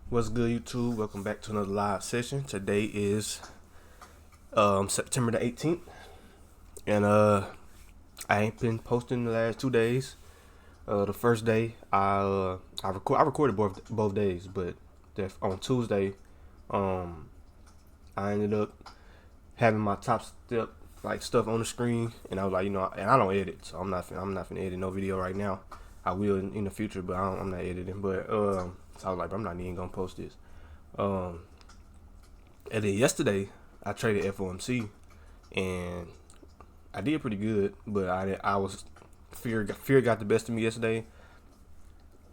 What's good, YouTube? Welcome back to another live session. Today is September the 18th, and I ain't been posting the last 2 days. The first day I recorded both days, but on Tuesday, I ended up having my top step like stuff on the screen, and I was like, and I don't edit, so I'm not gonna edit no video right now. I will in the future, but I'm not editing. But so I was like, I'm not even gonna post this. Um, and then yesterday I traded FOMC, and I did pretty good, but I was fear got the best of me yesterday.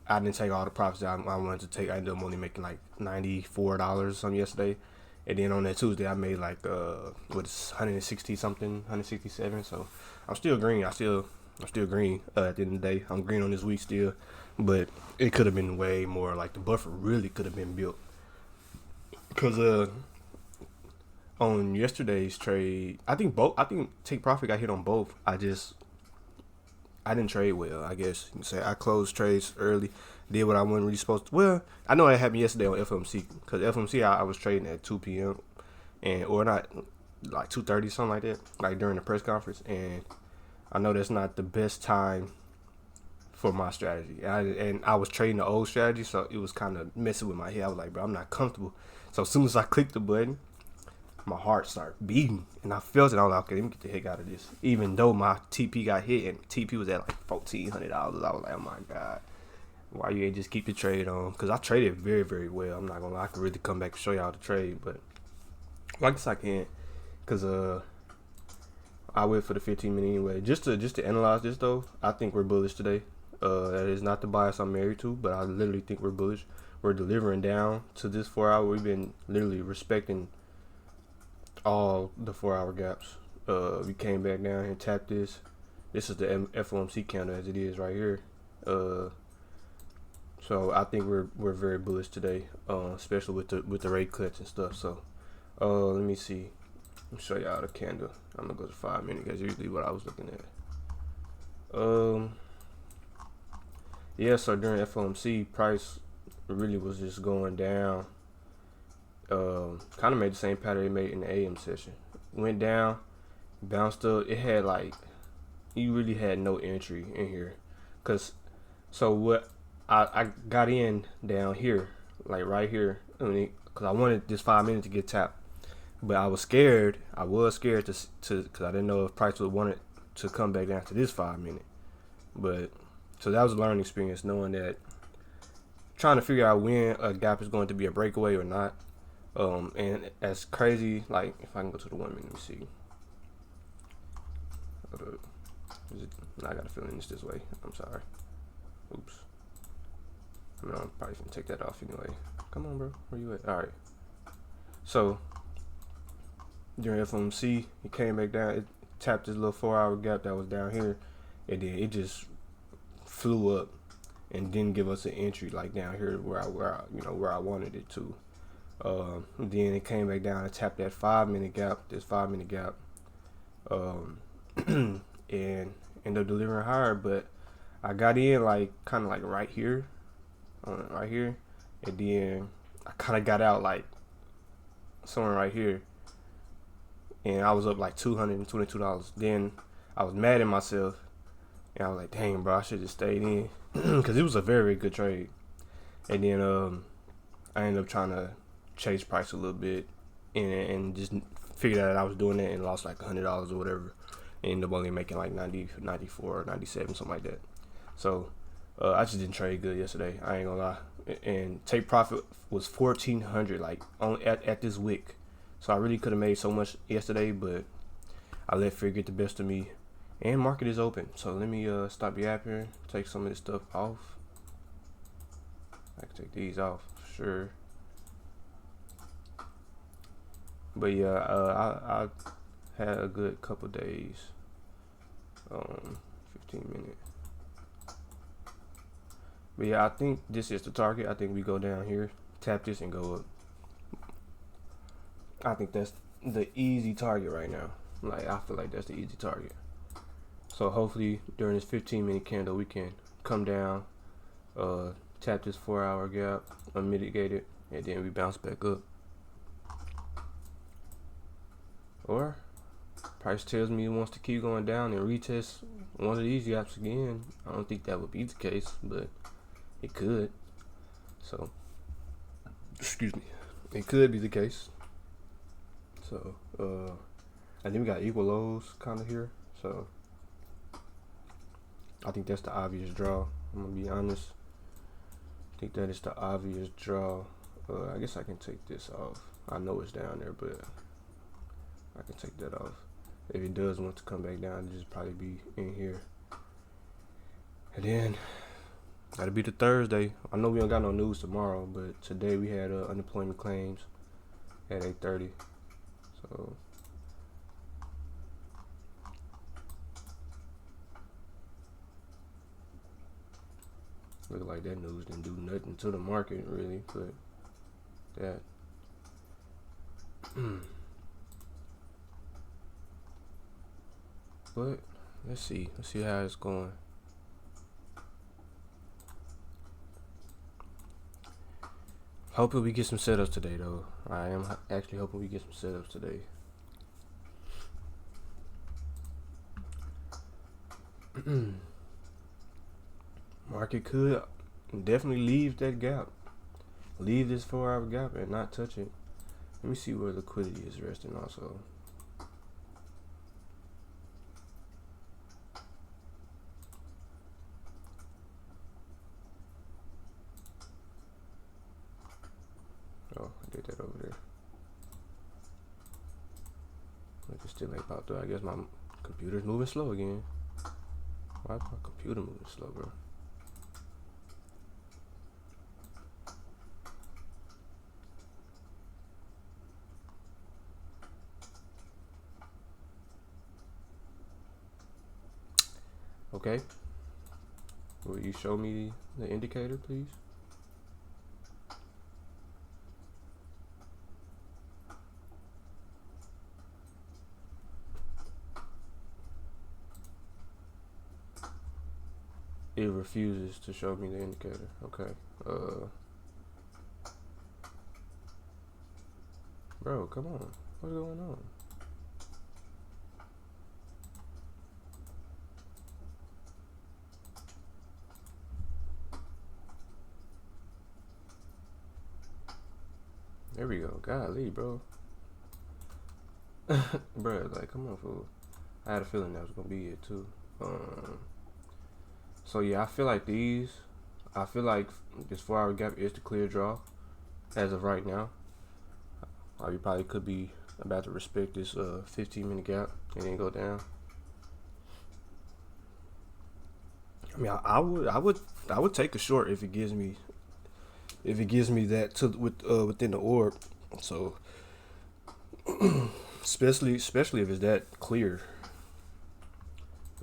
I didn't take all the profits that I wanted to take. I ended up only making like $94 or something yesterday, and then on that Tuesday I made like what's 160 something, 167. So I'm still green. I'm still green at the end of the day. I'm green on this week still, but it could have been way more. Like the buffer really could have been built, because on yesterday's trade, I think take profit got hit on both. I didn't trade well. I guess you can say I closed trades early, did what I wasn't really supposed to. Well, I know it happened yesterday on FMC, because FMC I was trading at 2 p.m. and or not like 2:30 something like that, like during the press conference, and I know that's not the best time for my strategy. And I was trading the old strategy, so it was kind of messing with my head. I was like, bro, I'm not comfortable. So as soon as I clicked the button, my heart started beating, and I felt it. I was like, okay, let me get the heck out of this. Even though my TP got hit, and TP was at like $1,400, I was like, oh my god, why you ain't just keep the trade on? Because I traded very, very well. I'm not gonna lie, I could really come back and show y'all the trade, but I guess I can't, because I wait for the 15 minute anyway. Just to analyze this though, I think we're bullish today. That is not the bias I'm married to, but I literally think we're bullish. We're delivering down to this 4 hour. We've been literally respecting all the 4 hour gaps. We came back down and tapped this. This is the FOMC candle as it is right here. So I think we're very bullish today, especially with the rate cuts and stuff. So let me see. Let me show y'all the candle. I'm gonna go to 5 minutes. That's usually what I was looking at. Yeah. So during FOMC, price really was just going down. Kind of made the same pattern it made in the AM session. Went down, bounced up. It had like, you really had no entry in here, cause so what I got in down here, like right here, cause I wanted this 5 minutes to get tapped, but I was scared. I was scared to cause I didn't know if price would want it to come back down to this 5 minute. But so that was a learning experience, knowing that, trying to figure out when a gap is going to be a breakaway or not. And as crazy, like if I can go to the 1 minute, let me see. I got a feeling it's this way. I'm sorry. Oops. I mean, I'm probably gonna take that off anyway. Come on, bro. Where you at? All right. So during FOMC, it came back down. It tapped this little 4 hour gap that was down here, and then it just flew up and didn't give us an entry like down here where I wanted it to. Then it came back down and tapped that 5 minute gap, this 5 minute gap, and ended up delivering higher. But I got in like kind of like right here, and then I kind of got out like somewhere right here, and I was up like $222. Then I was mad at myself, and I was like, dang, bro, I should have stayed in, because it was a very, very good trade. And then I ended up trying to chase price a little bit, and just figured out that I was doing it, and lost like $100 or whatever, and ended up only making like 90, 94, 97, something like that. So I just didn't trade good yesterday. I ain't gonna lie. And take profit was 1,400 like on at this wick. So I really could have made so much yesterday, but I let fear get the best of me. And market is open. So let me stop yapping, take some of this stuff off. I can take these off for sure. But yeah, I had a good couple days. 15 minutes. But yeah, I think this is the target. I think we go down here, tap this, and go up. I think that's the easy target right now. Like, I feel like that's the easy target. So hopefully during this 15-minute candle, we can come down, tap this 4 hour gap, unmitigated, and then we bounce back up. Or price tells me it wants to keep going down and retest one of these gaps again. I don't think that would be the case, but it could. So, excuse me, it could be the case. So, and then we got equal lows kind of here. So, I think that's the obvious draw. I'm gonna be honest. I think that is the obvious draw. I guess I can take this off. I know it's down there, but I can take that off. If it does want to come back down, it'll just probably be in here. And then that'll be the Thursday. I know we don't got no news tomorrow, but today we had unemployment claims at 8:30. So look like that news didn't do nothing to the market really, but that but let's see how it's going. Hoping we get some setups today though. I am actually hoping we get some setups today. Market could definitely leave that gap. Leave this 4-hour gap and not touch it. Let me see where liquidity is resting also. Oh, I did that over there. Like it still ain't popped up. I guess my computer's moving slow again. Why is my computer moving slow, bro? Okay. Will you show me the indicator, please? It refuses to show me the indicator. Okay. Bro, come on. What's going on? There we go. Golly, bro. Bro, like, come on, fool. I had a feeling that was gonna be it too. So yeah, I feel like this 4-hour gap is the clear draw as of right now. You probably could be about to respect this 15-minute gap and then go down. I mean, I would take a short if it gives me that within the orb. So especially if it's that clear.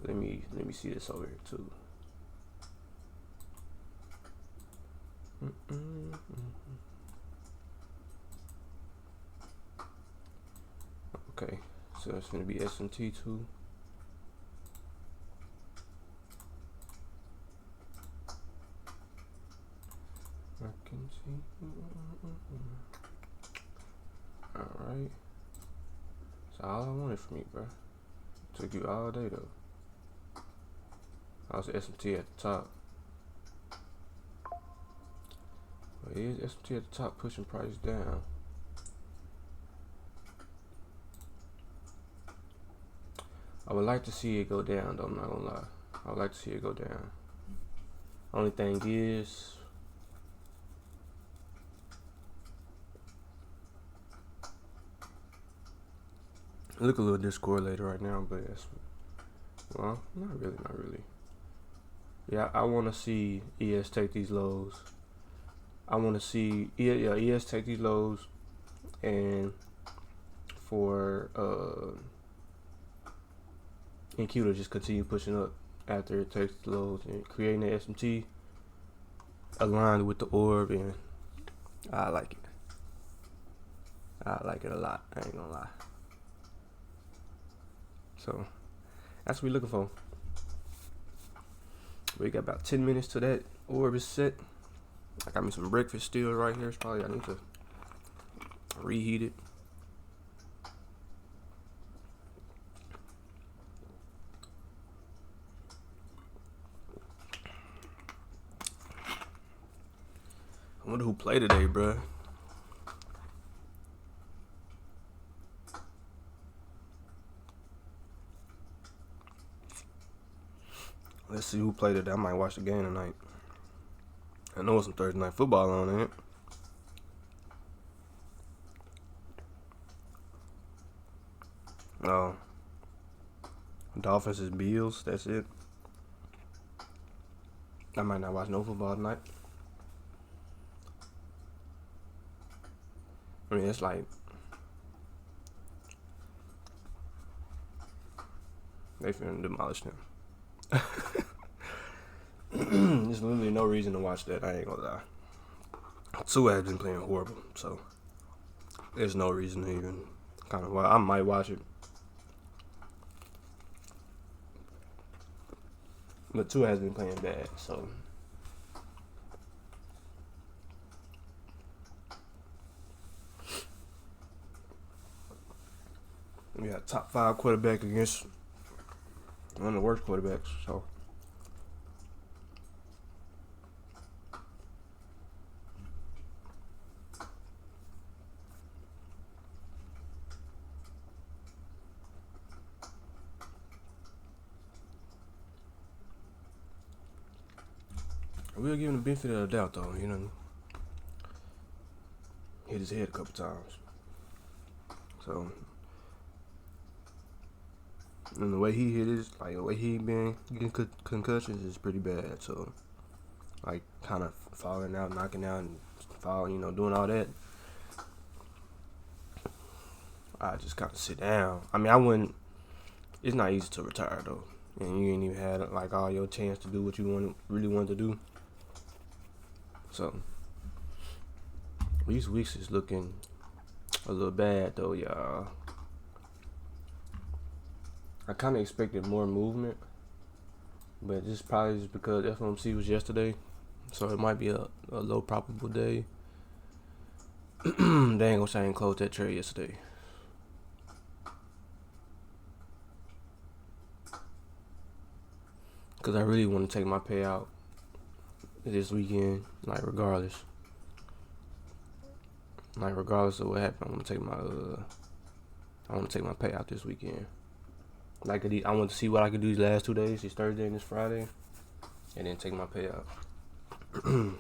Let me see this over here too. Okay, so it's gonna be S&T too. I can see. All right. That's all I wanted from you, bro. Took you all day though. I was S&T at the top. But here's S&T at the top pushing price down. I would like to see it go down though, I'm not gonna lie. I would like to see it go down. Only thing is, I look a little discorrelated right now, but it's, well, not really. Yeah, I want to see ES take these lows. I want to see ES take these lows, and for NQ to just continue pushing up after it takes the lows and creating the SMT aligned with the orb, and I like it. I like it a lot. I ain't gonna lie. So that's what we're looking for. We got about 10 minutes till that orb is set. I got me some breakfast still right here. It's probably I need to reheat it. I wonder who played today, bruh. Let's see who played today. I might watch the game tonight. I know it's some Thursday night football on, ain't it? No. Dolphins is Bills. That's it. I might not watch no football tonight. I mean, it's like they finna demolish them. There's literally no reason to watch that. I ain't gonna lie. Tua has been playing horrible, so there's no reason to even kind of. Well, I might watch it, but Tua has been playing bad, so. We got top 5 quarterback against one of the worst quarterbacks, so. We'll give him the benefit of the doubt, though. You know, hit his head a couple times. So, and the way he hit his, like the way he been getting concussions is pretty bad. So, like, kind of falling out, knocking out, and falling, you know, doing all that. I just kind of sit down. I mean, I wouldn't. It's not easy to retire though, and you ain't even had like all your chance to do what you really wanted to do. So these weeks is looking a little bad though, y'all. I kind of expected more movement, but this probably just because FOMC was yesterday, so it might be a low probable day. They ain't gonna say I ain't closed that trade yesterday. Because I really want to take my payout this weekend, like regardless. Like regardless of what happened, I want to take my payout this weekend. Like I want to see what I can do these last 2 days, this Thursday and this Friday, and then take my payout. I'm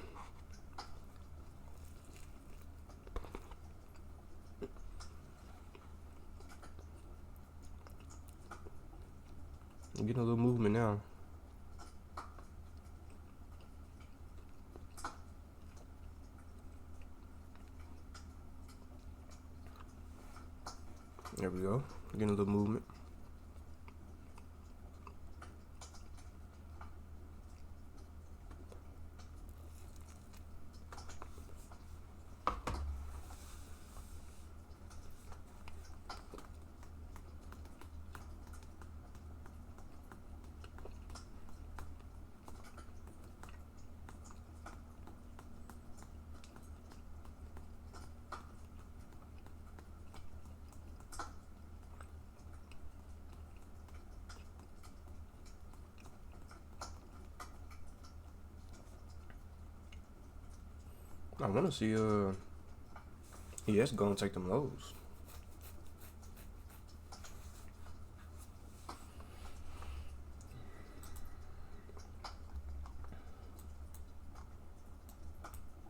getting a little movement now. There we go. Getting a little movement. I want to see ES go and take them lows.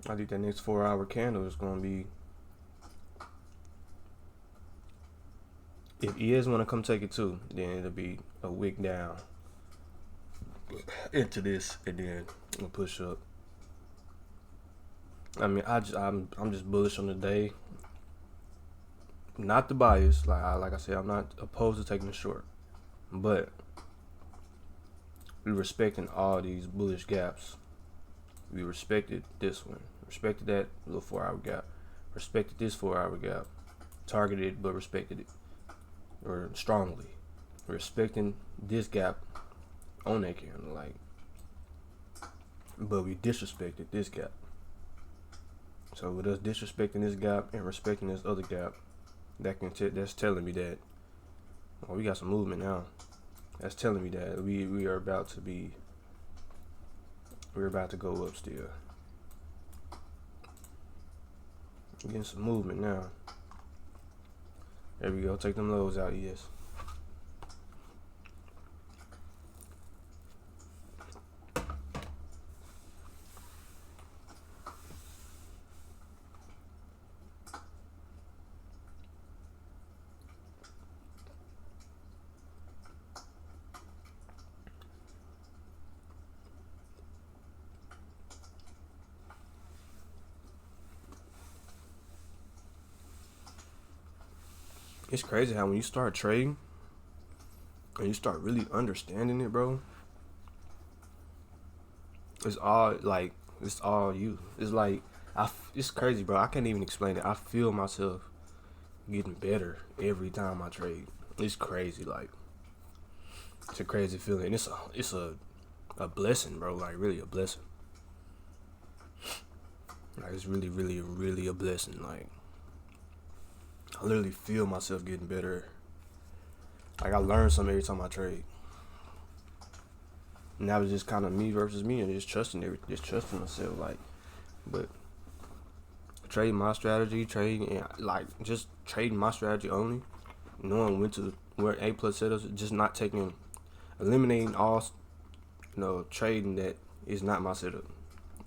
I think that next 4-hour candle is going to be. If ES want to come take it too, then it'll be a wick down into this, and then we'll push up. I mean, I'm just bullish on the day. Not the bias, like I said, I'm not opposed to taking a short, but we respecting all these bullish gaps. We respected this one, respected that little 4-hour gap, respected this 4-hour gap, targeted but respected it, or strongly respecting this gap on that candle, like, but we disrespected this gap. So with us disrespecting this gap and respecting this other gap, that's telling me that, oh, we got some movement now. That's telling me that we're about to go up still. We're getting some movement now. There we go. Take them lows out, yes. It's crazy how when you start trading and you start really understanding it, bro, it's all you. It's like, it's crazy, bro. I can't even explain it. I feel myself getting better every time I trade. It's crazy, like, it's a crazy feeling. It's a blessing, bro. Like, really a blessing. Like, it's really, really, really a blessing. Like, I literally feel myself getting better. Like, I learn something every time I trade. And that was just kind of me versus me, and just trusting myself. Like, but trading my strategy, just trading my strategy only, knowing where A plus setups, just not eliminating all, trading that is not my setup.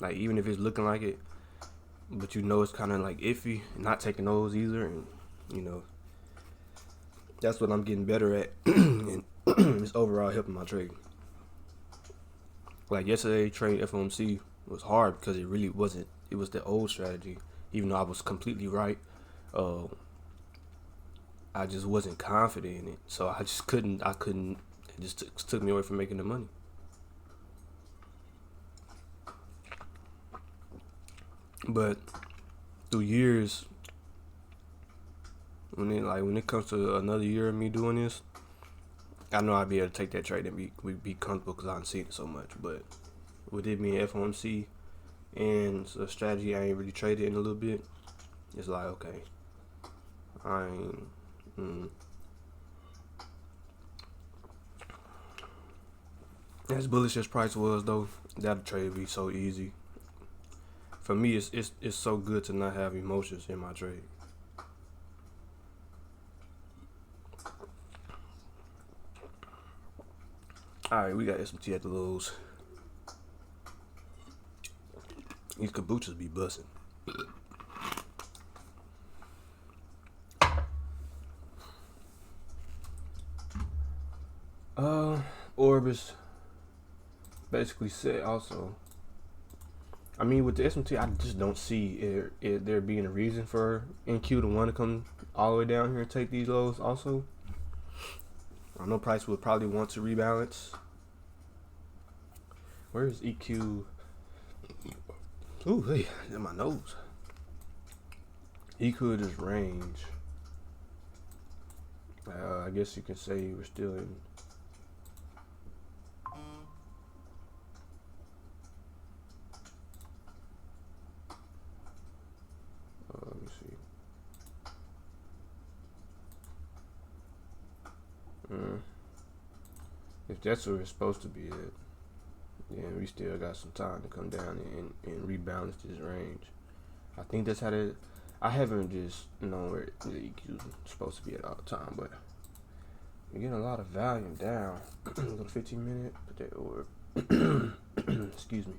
Like, even if it's looking like it, but it's kind of like iffy, not taking those either, and that's what I'm getting better at, and it's overall helping my trade. Like yesterday, trading FOMC was hard because it really wasn't. It was the old strategy, even though I was completely right. I just wasn't confident in it, so I just couldn't. It just took me away from making the money. But through years, when it comes to another year of me doing this, I know I'd be able to take that trade and be comfortable because I've seen it so much. But with it being FOMC and a strategy I ain't really traded in a little bit, it's like, okay, I ain't. As bullish as price was, though, that trade would be so easy. For me, it's so good to not have emotions in my trade. Alright, we got S&T at the lows. These kombuchas be busting. Orbis basically said also. I mean, with the S&T, I just don't see there being a reason for NQ to want to come all the way down here and take these lows also. I know price would probably want to rebalance. Where is EQ? Ooh, hey, in my nose. EQ is range. I guess you can say we're still in. Let me see. If that's where it's supposed to be at, then we still got some time to come down and rebalance this range. I think that's how I haven't just known where the EQ is supposed to be at all the time, but we're getting a lot of volume down. Go to 15 minute, put that orb. Excuse me.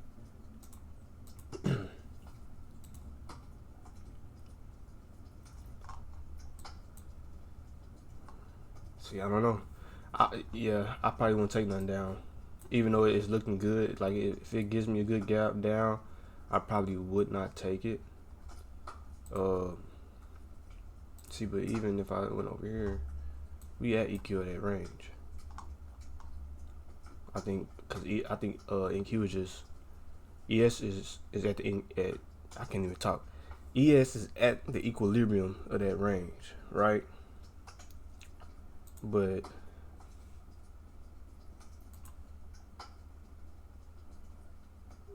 See, I don't know. I probably won't take nothing down. Even though it's looking good, like if it gives me a good gap down, I probably would not take it. See, but even if I went over here, we at EQ at that range. I think because NQ is just ES is at I can't even talk. ES is at the equilibrium of that range, right? But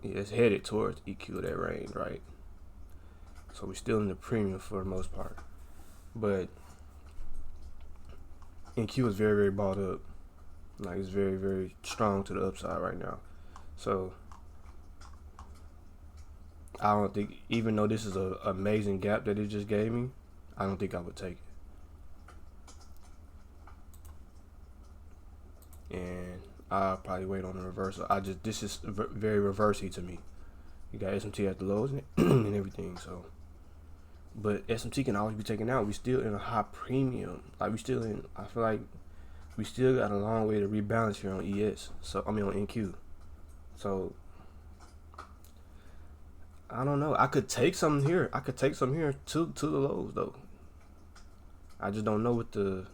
yeah, it's headed towards EQ of that range, right? So we're still in the premium for the most part. But NQ is very, very bought up. Like, it's very, very strong to the upside right now. So I don't think, even though this is an amazing gap that it just gave me, I don't think I would take it. And I'll probably wait on the reversal. This is very reversey to me. You got SMT at the lows and everything, so. But SMT can always be taken out. We still in a high premium. Like, we still in, I feel like we still got a long way to rebalance here on ES. So, I mean on NQ. So, I don't know. I could take some here. I could take some here to the lows, though. I just don't know what the...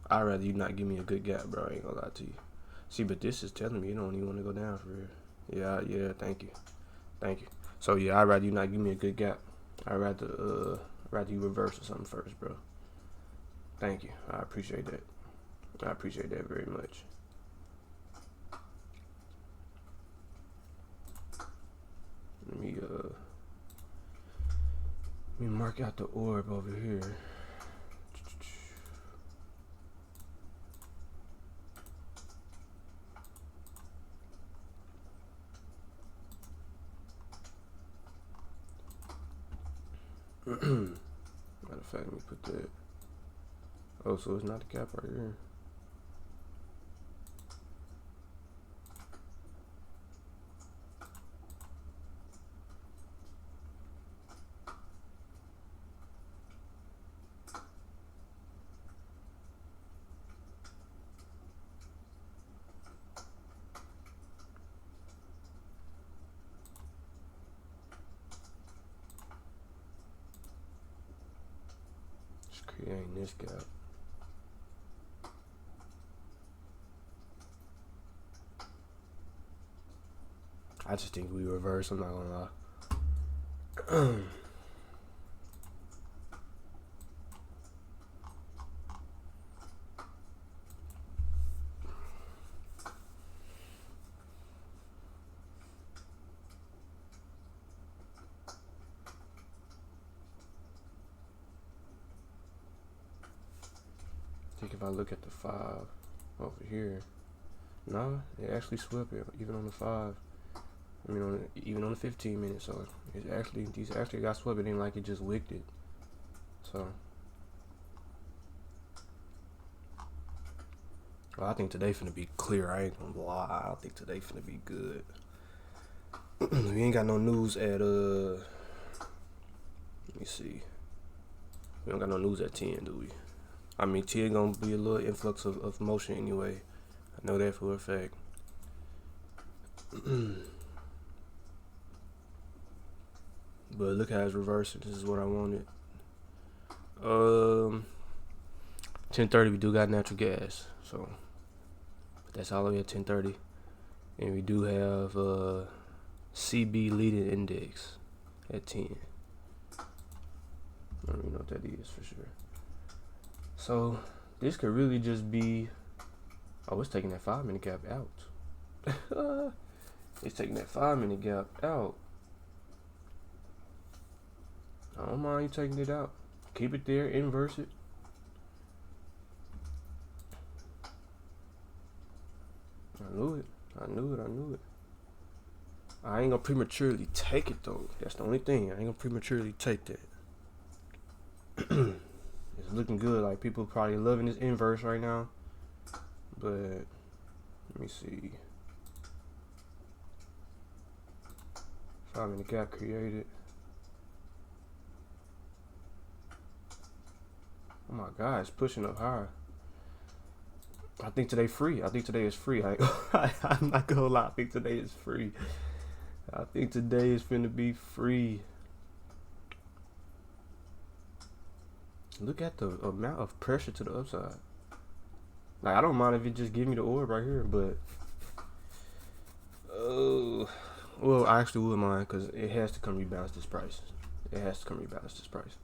I'd rather you not give me a good gap, bro. I ain't gonna lie to you. See, but this is telling me you don't even want to go down for real. Yeah, thank you. So, yeah, I'd rather you not give me a good gap. I'd rather you reverse or something first, bro. Thank you. I appreciate that. I appreciate that very much. Let me mark out the orb over here. Matter of fact, let me put that. Oh, so it's not the gap right here. Creating this gap. I just think we reverse. I'm not gonna lie. If I look at the 5 over here, nah, it actually swept it even on the 5. I mean, even on the 15 minutes. So these actually got swept. It ain't like it just wicked it. So, well, I think today finna be clear. I ain't gonna lie. I think today finna be good. We ain't got no news at let me see. We don't got no news at 10, do we? I mean, 10 gonna be a little influx of motion anyway. I know that for a fact. But look how it's reversing. This is what I wanted. 10:30 we do got natural gas, so that's all the way at 10:30, and we do have CB leading index at 10. I don't even know what that is for sure. So this could really just be, oh, it's taking that 5-minute gap out. It's taking that 5-minute gap out. I don't mind you taking it out. Keep it there, inverse it. I knew it. I ain't gonna prematurely take it though. That's the only thing. I ain't gonna prematurely take that. It's looking good. Like, people probably loving this inverse right now. But let me see. 5-minute gap created. Oh my God, it's pushing up higher. I think today free. I think today is free. I'm not gonna lie. I think today is free. I think today is finna be free. Look at the amount of pressure to the upside. Like, I don't mind if it just give me the orb right here, but well, I actually would mind, because it has to come rebalance this price. It has to come rebalance this price.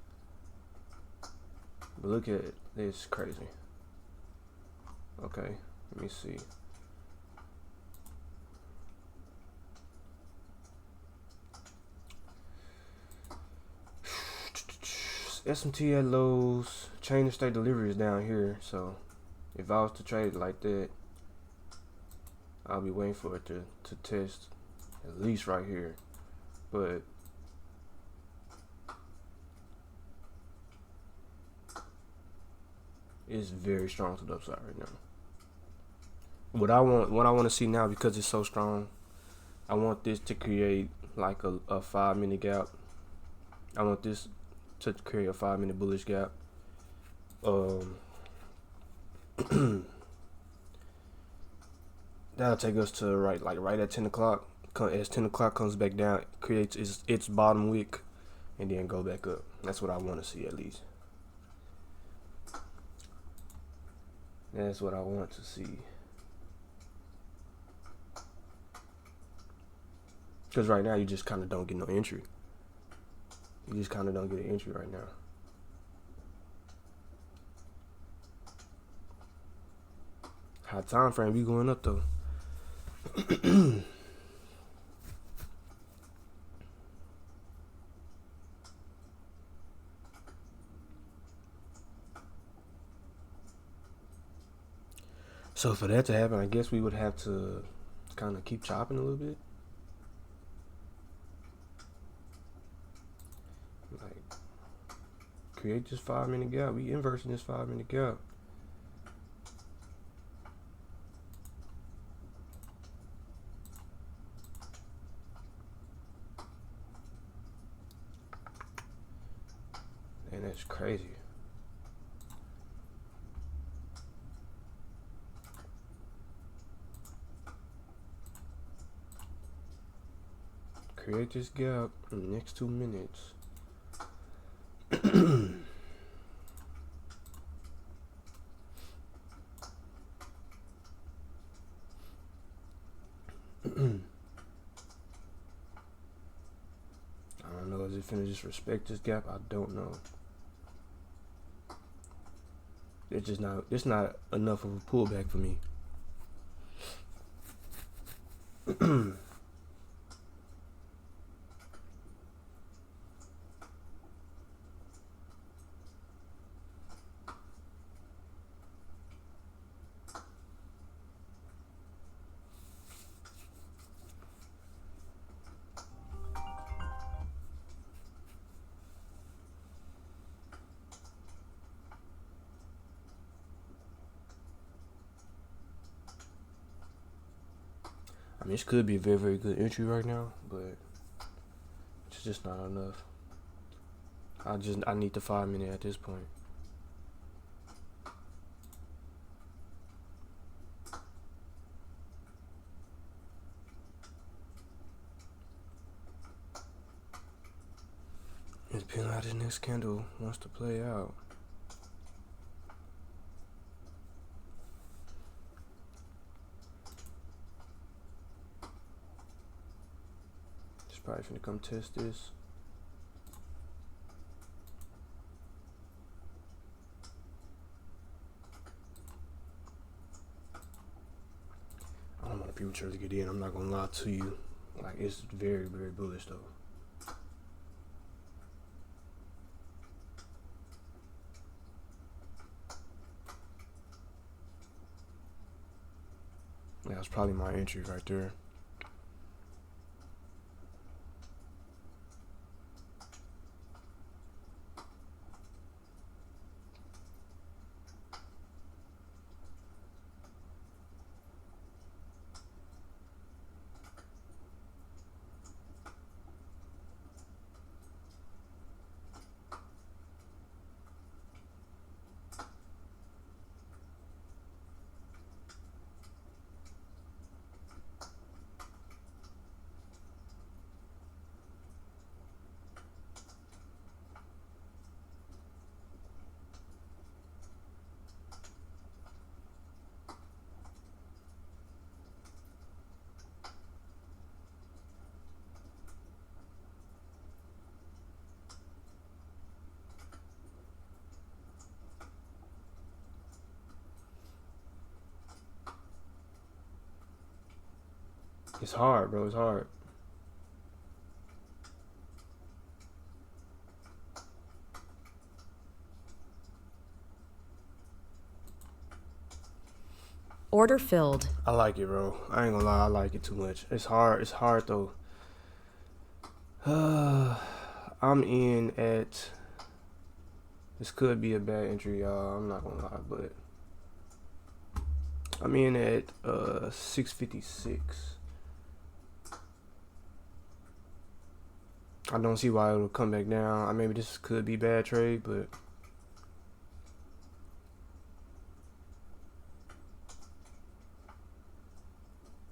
But look at it. It's crazy. Okay, let me see. S&T at lows. Chain of state delivery is down here. So if I was to trade like that, I'll be waiting for it to test at least right here. But it's very strong to the upside right now. What I want to see now, because it's so strong, I want this to create like a 5-minute gap. I want this to create a 5-minute bullish gap. That'll take us to right at 10 o'clock. As 10 o'clock comes back down, it creates its bottom wick, and then go back up. That's what I want to see, at least. That's what I want to see. Because right now, you just kind of don't get no entry. You just kind of don't get an entry right now. High time frame, we going up though. So for that to happen, I guess we would have to kind of keep chopping a little bit. Like, create this 5-minute gap. We inversing this 5-minute gap. And that's crazy. Create this gap in the next 2 minutes. I don't know, is it finna just respect this gap? I don't know. It's not enough of a pullback for me. I mean, this could be a very, very good entry right now, but it's just not enough. I need the 5-minute at this point. It depends on how this next candle wants to play out. Probably finna come test this. I don't want to prematurely get in. I'm not gonna lie to you. Like, it's very, very bullish though. Yeah, that's probably my entry right there. It's hard, bro. It's hard. Order filled. I like it, bro. I ain't gonna lie, I like it too much. It's hard. It's hard though. I'm in at. This could be a bad entry, y'all. I'm not gonna lie, but I'm in at 656. I don't see why it'll come back down. Maybe this could be bad trade, but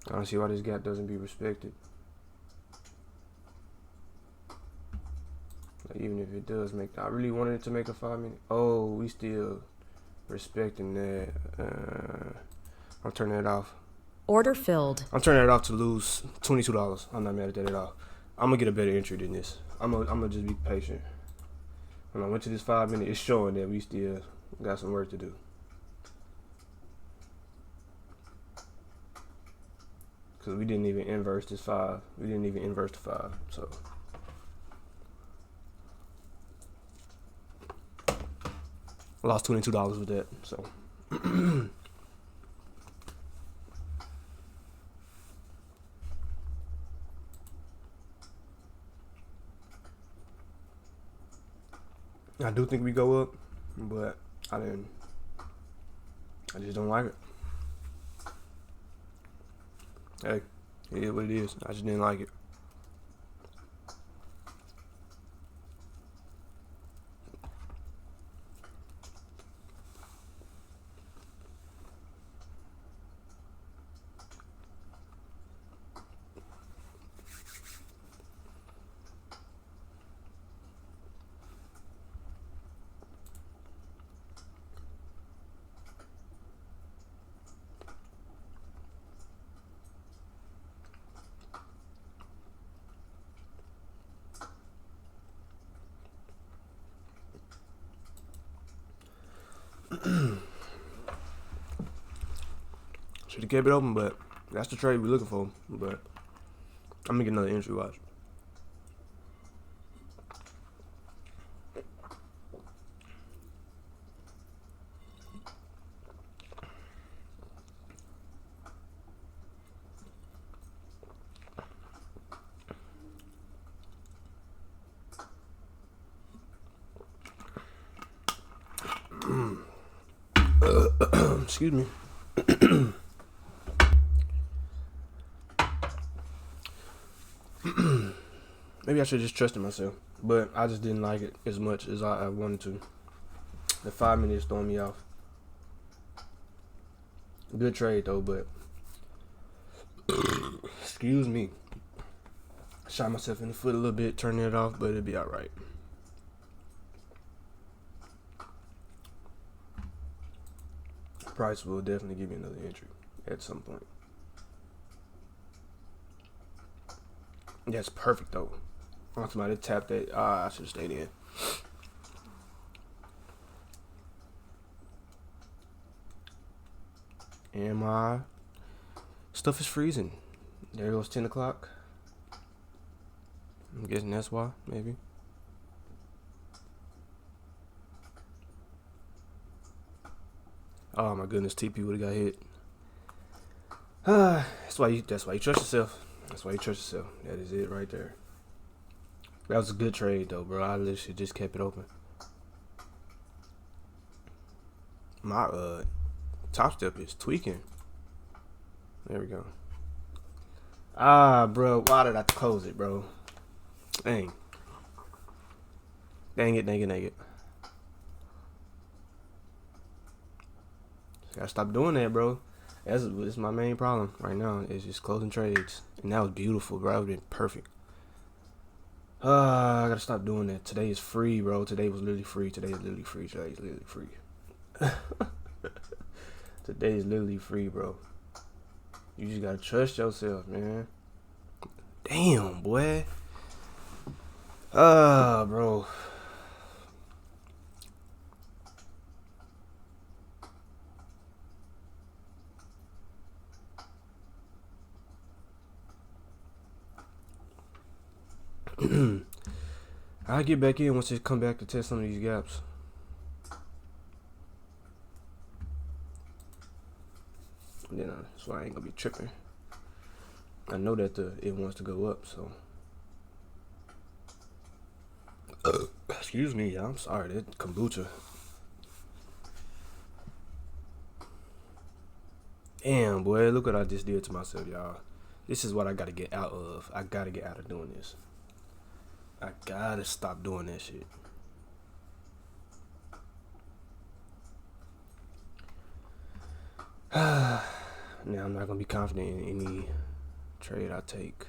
I don't see why this gap doesn't be respected. Like, even if it does make, I really wanted it to make a 5 minute. Oh, we still respecting that. I'm turning it off. Order filled. I'm turning it off to lose $22. I'm not mad at that at all. I'm gonna get a better entry than this. I'm gonna just be patient. When I went to this 5 minute, it's showing that we still got some work to do. Cause we didn't even inverse this 5. We didn't even inverse the 5. So I lost $22 with that. So I do think we go up, but I just don't like it. Hey, it is what it is. I just didn't like it. Should have kept it open, but that's the trade we're looking for. But I'm gonna get another entry watch. Excuse me. Maybe I should just trust in myself, but I just didn't like it as much as I wanted to. The 5 minutes throwing me off. Good trade though, but excuse me. Shot myself in the foot a little bit, turning it off, but it'll be alright. Price will definitely give me another entry at some point. That's perfect though. I want somebody to tap that. I should have stayed in. And my stuff is freezing. There goes 10 o'clock. I'm guessing that's why, maybe. Oh my goodness, TP would have got hit. That's why you trust yourself. That's why you trust yourself. That is it right there. That was a good trade though, bro. I literally just kept it open. My top step is tweaking. There we go. Bro, why did I close it, bro? Dang it. Gotta stop doing that, bro. That's my main problem right now. Is just closing trades, and that was beautiful, bro. That would have been perfect. I gotta stop doing that. Today is free, bro. Today was literally free. Today is literally free, bro. You just gotta trust yourself, man. Damn, boy. Bro. I'll get back in once it come back to test some of these gaps. so I ain't gonna be tripping. I know that it wants to go up, so. Excuse me, y'all. I'm sorry. That kombucha. Damn, boy. Look what I just did to myself, y'all. This is what I gotta get out of. I gotta get out of doing this. I gotta stop doing that shit. Now I'm not gonna be confident in any trade I take.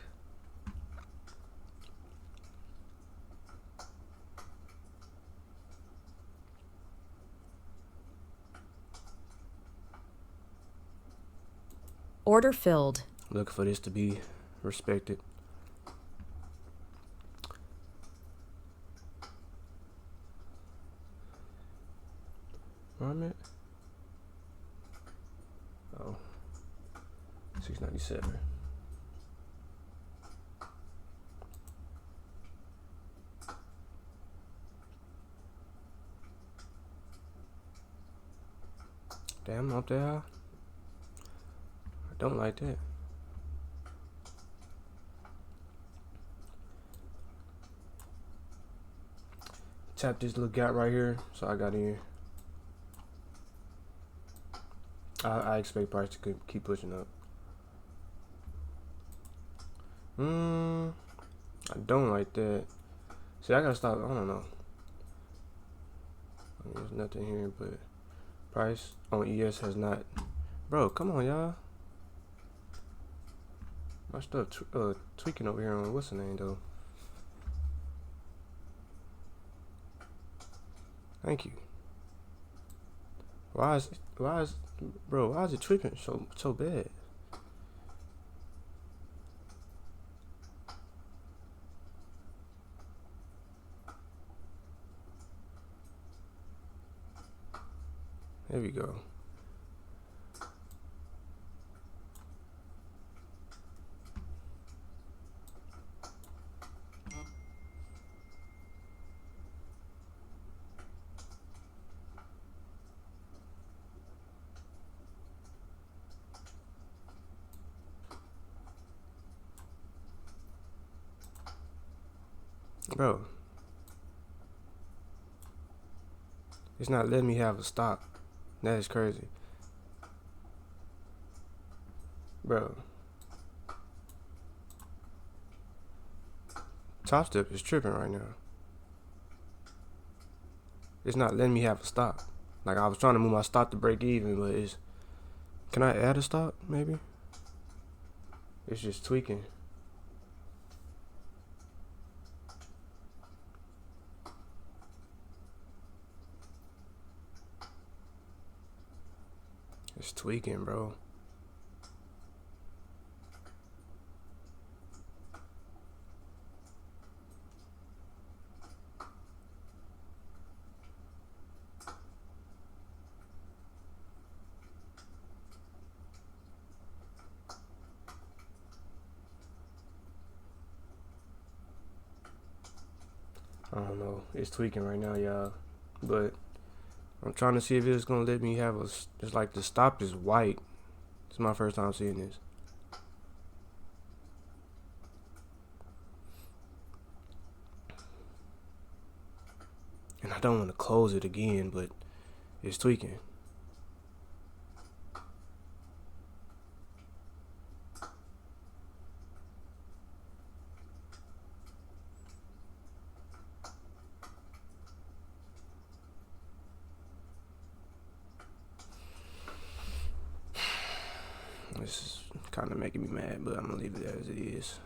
Order filled. Looking for this to be respected. Where I'm at? Oh, 697. Damn, up there. I don't like that. Tap this little gap right here, so I got in. I expect price to keep pushing up. I don't like that. See, I gotta stop. I don't know. There's nothing here, but price on ES has not. Bro, come on, y'all. My stuff tweaking over here on what's the name though. Thank you. Why is it tripping so bad? There we go. Bro, it's not letting me have a stop. That is crazy. Bro. Top Step is tripping right now. It's not letting me have a stop. Like, I was trying to move my stop to break even, but it's... Can I add a stop, maybe? It's just tweaking. It's tweaking, bro. I don't know. It's tweaking right now, y'all. But I'm trying to see if it's gonna let me have a. It's like the stop is white. It's my first time seeing this. And I don't want to close it again, but it's tweaking. This is kind of making me mad, but I'm gonna leave it as it is.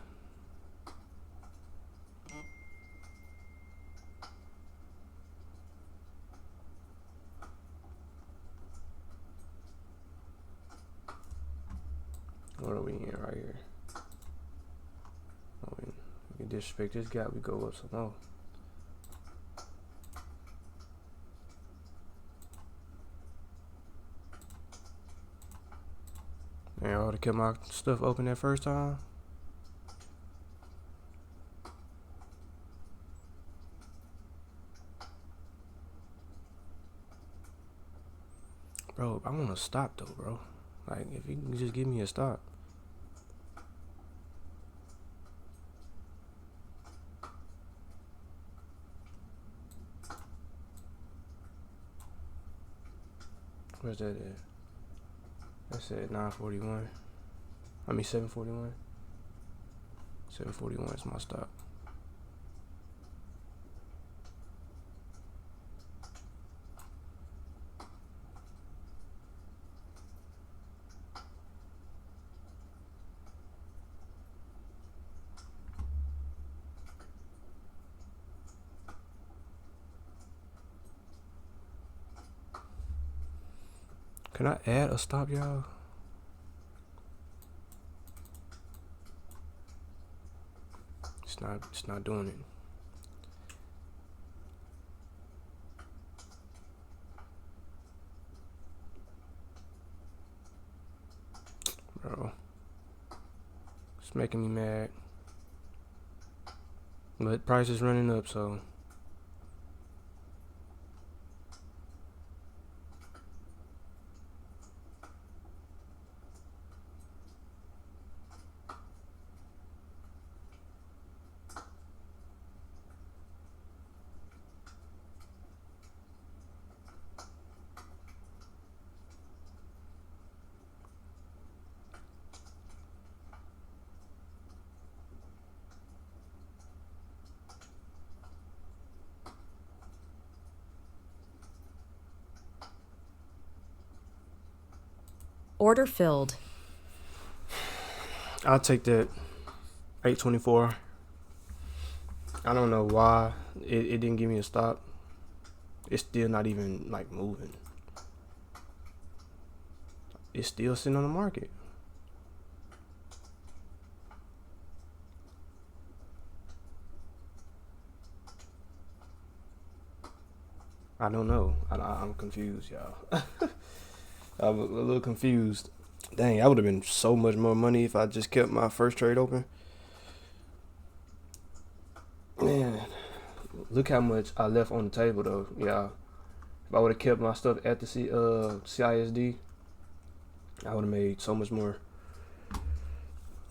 What are we in right here? Oh, we can disrespect this gap, we go up some more. Man, I ought to kept my stuff open that first time. Bro, I want to stop though, bro. Like, if you can just give me a stop. Where's that at? That's at 9:41. 7:41. 7:41 is my stop. Can I add a stop, y'all? It's not doing it. Bro. It's making me mad. But price is running up, so Order filled. I'll take that 824. I don't know why it didn't give me a stop. It's still not even like moving. It's still sitting on the market. I don't know. I'm confused, y'all. I'm a little confused. Dang, I would have been so much more money if I just kept my first trade open. Man, look how much I left on the table though, y'all. If I would have kept my stuff at the CISD, I would have made so much more.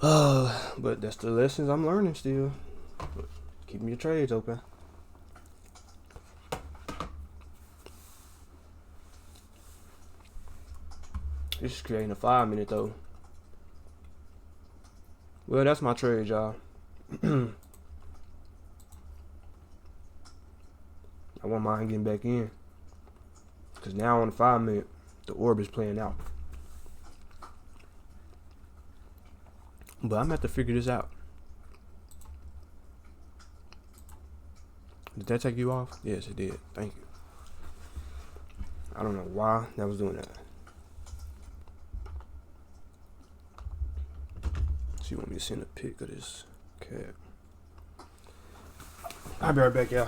But that's the lessons I'm learning still. But keeping your trades open. This is creating a 5-minute though. Well, that's my trade, y'all. I won't mind getting back in. Because now on the 5-minute, the orb is playing out. But I'm going to have to figure this out. Did that take you off? Yes, it did. Thank you. I don't know why that was doing that. So you want me to send a pic of this cat? I'll be right back, y'all.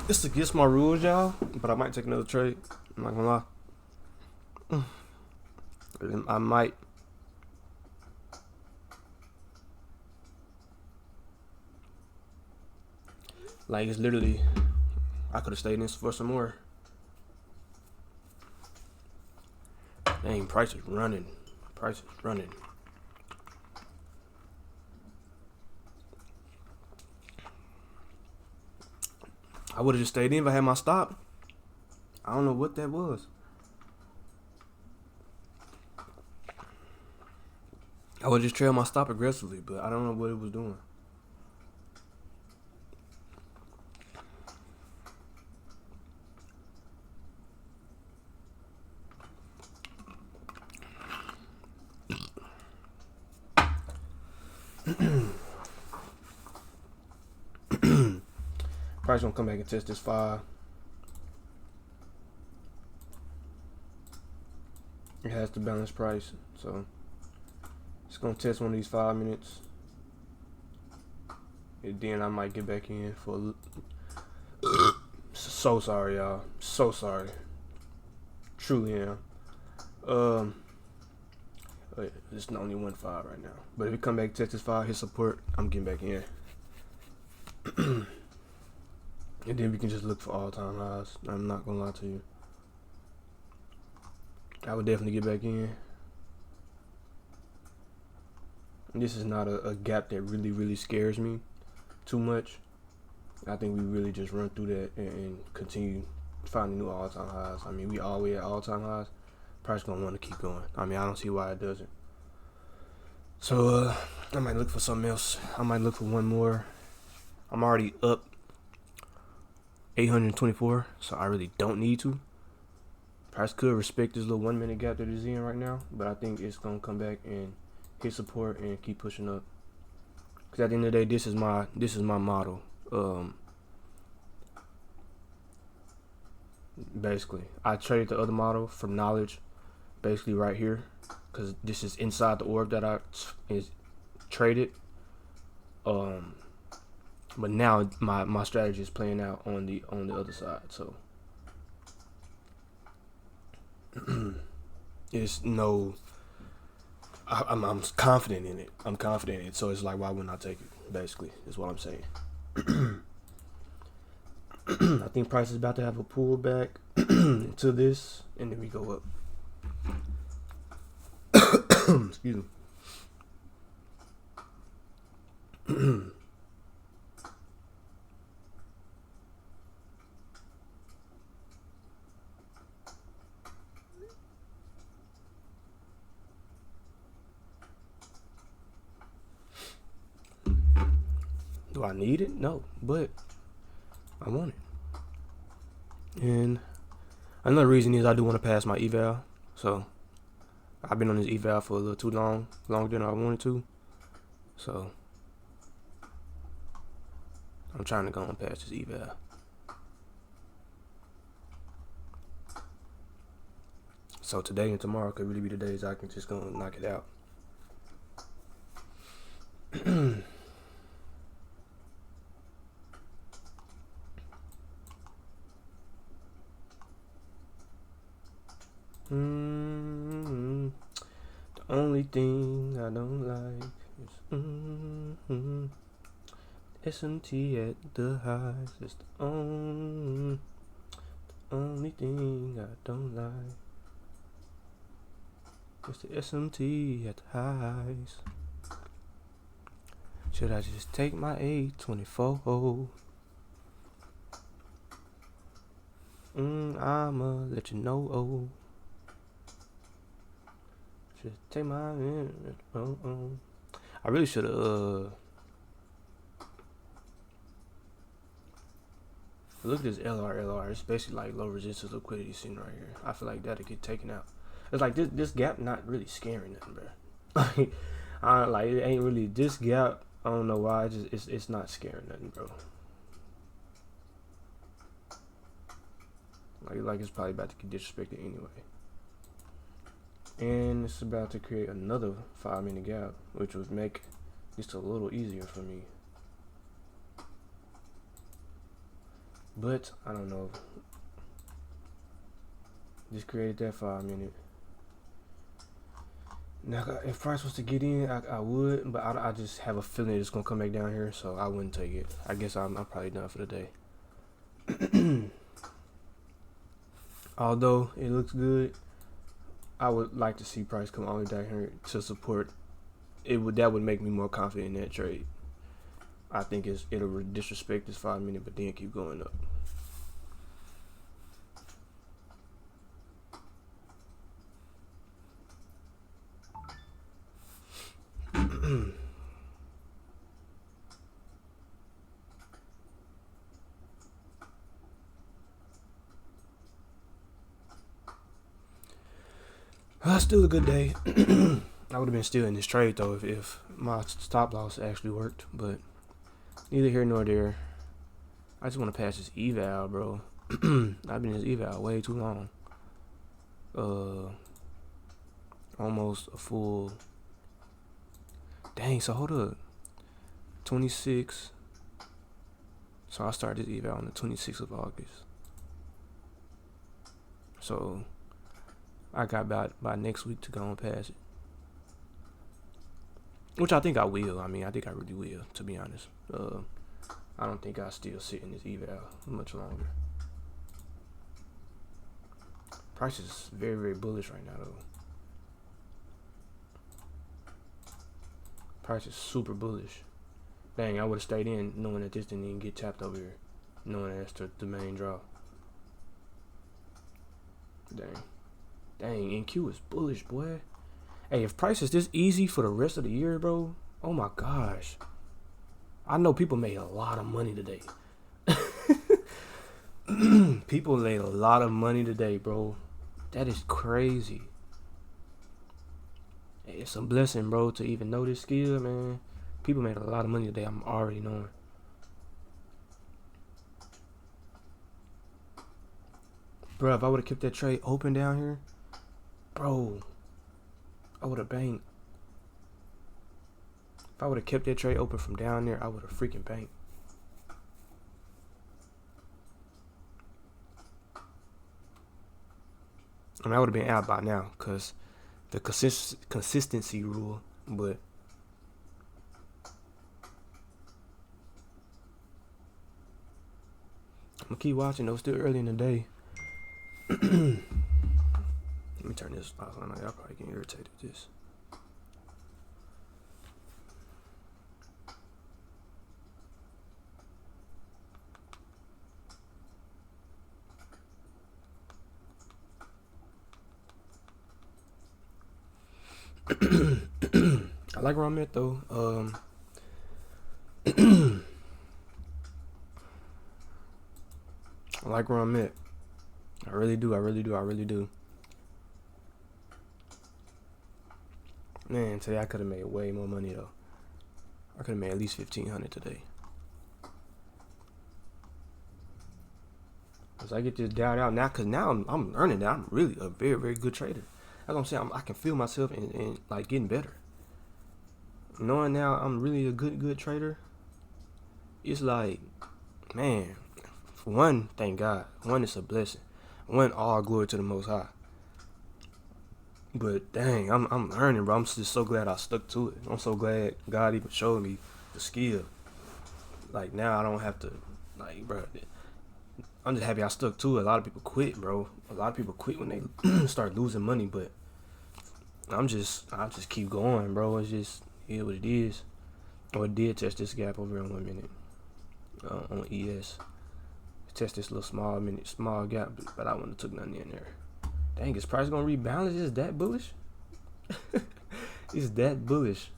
It's against my rules, y'all, but I might take another trade. I'm not gonna lie. I might. Like, it's literally, I could have stayed in this for some more. Dang, price is running. Price is running. I would have just stayed in if I had my stop. I don't know what that was. I would just trail my stop aggressively, but I don't know what it was doing. Price gonna come back and test this 5. It has the balance price, so it's gonna test one of these 5 minutes, and then I might get back in for. So sorry, y'all. So sorry. Truly am. It's only 1.5 right now. But if it come back test this 5, hit support, I'm getting back in. And then we can just look for all-time highs. I'm not gonna lie to you. I would definitely get back in. This is not a gap that really scares me too much. I think we really just run through that and continue finding new all-time highs. I mean, we all the way at all-time highs. Price gonna want to keep going. I mean, I don't see why it doesn't. So I might look for something else. I might look for one more. I'm already up 824, so I really don't need to. Price could respect this little 1 minute gap that it's in right now, but I think it's gonna come back and hit support and keep pushing up. Cause at the end of the day, this is my model. Basically, I traded the other model from knowledge, basically right here, cause this is inside the orb that I is traded. But now my strategy is playing out on the other side, so it's no. I'm confident in it. I'm confident in it. So it's like, why wouldn't I take it? Basically, is what I'm saying. I think price is about to have a pullback into this, and then we go up. Excuse me. Do I need it? No, but I want it. And another reason is I do want to pass my eval. So I've been on this eval for a little too long, longer than I wanted to. So I'm trying to go and pass this eval. So today and tomorrow could really be the days I can just go and knock it out. The only thing I don't like is SMT at the highs. It's the only thing I don't like. It's the SMT at the highs. Should I just take my 824? I'ma let you know. Should take my I really should have look at this LR. It's basically like low resistance liquidity sitting right here. I feel like that'll get taken out. It's like this gap not really scaring nothing, bro. Like it ain't really this gap. I don't know why. It's not scaring nothing, bro. Like it's probably about to get disrespected anyway. And it's about to create another 5 minute gap, which would make this a little easier for me. But I don't know. Just created that 5 minute. Now, if price was to get in, I would, but I just have a feeling it's gonna come back down here, so I wouldn't take it. I guess I'm probably done for the day. Although it looks good, I would like to see price come all the way down here to support. That would make me more confident in that trade. I think it'll disrespect this 5 minute, but then keep going up. Still a good day. I would have been still in this trade though if my stop loss actually worked, but neither here nor there. I just want to pass this eval, bro. I've been in this eval way too long. Almost a full. Dang, so hold up. 26. So I started this eval on the 26th of August. So I got about by next week to go and pass it. Which I think I will. I mean, I think I really will, to be honest. I don't think I'll still sit in this eval much longer. Price is very, very bullish right now, though. Price is super bullish. Dang, I would have stayed in knowing that this didn't even get tapped over here. Knowing that's the main draw. Dang. Dang, NQ is bullish, boy. Hey, if price is this easy for the rest of the year, bro, oh my gosh. I know people made a lot of money today. People made a lot of money today, bro. That is crazy. It's a blessing, bro, to even know this skill, man. People made a lot of money today. I'm already knowing. Bro, if I would have kept that trade open down here, bro, I would have banked. If I would have kept that trade open from down there, I would have freaking banked. I mean, I would have been out by now because the consistency rule, but I'm gonna keep watching though. Still early in the day. Let me turn this off. I know y'all probably getting irritated with this. I like where I'm at though. I like where I'm at. I really do. Man, today I could have made way more money though. I could have made at least $1,500 today. As I get this doubt out now, cause now I'm learning that I'm really a very, very good trader. That's what I'm saying. I can feel myself in like getting better. Knowing now I'm really a good trader. It's like, man, for one, thank God. One, it's a blessing. One, all glory to the Most High. But dang, I'm learning, bro. I'm just so glad I stuck to it. I'm so glad God even showed me the skill. Like now I don't have to, like, bro. I'm just happy I stuck to it. A lot of people quit, bro. A lot of people quit when they start losing money, but I just keep going, bro. It's just what it is. Oh, it did test this gap over in 1 minute on ES. Test this little small gap, but I wouldn't have took nothing in there. Dang, is price gonna rebalance? Is that bullish? Is that bullish?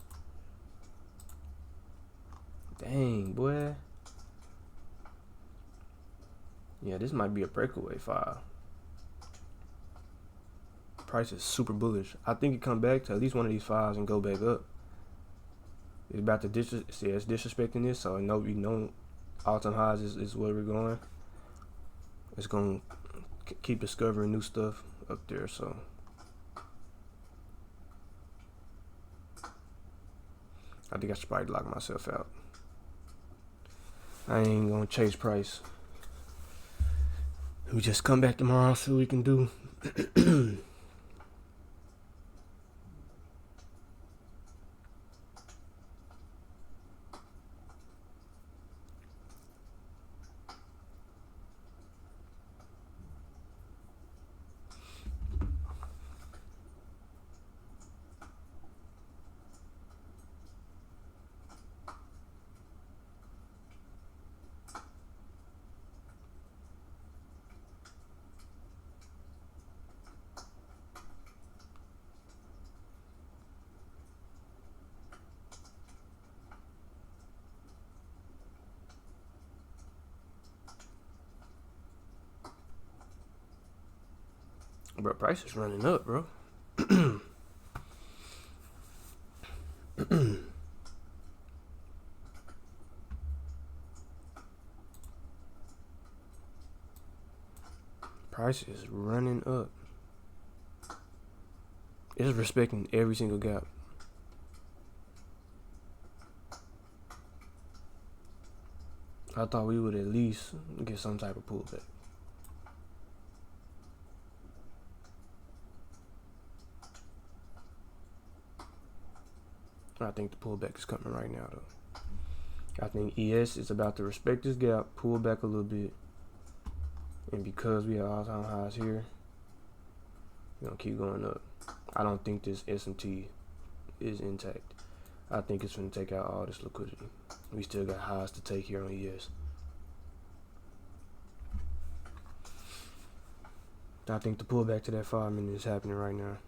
Dang, boy. Yeah, this might be a breakaway file. Price is super bullish. I think it come back to at least one of these files and go back up. It's about to it's disrespecting this, so I know all-time highs is where we're going. It's gonna keep discovering new stuff up there, so I think I should probably lock myself out. I ain't gonna chase price. We just come back tomorrow, see what we can do. Bro, price is running up, bro. Price is running up. It's respecting every single gap. I thought we would at least get some type of pullback. I think the pullback is coming right now, though. I think ES is about to respect this gap, pull back a little bit, and because we have all-time highs here, we're gonna keep going up. I don't think this S&T is intact. I think it's gonna take out all this liquidity. We still got highs to take here on ES. I think the pullback to that 5 minute is happening right now.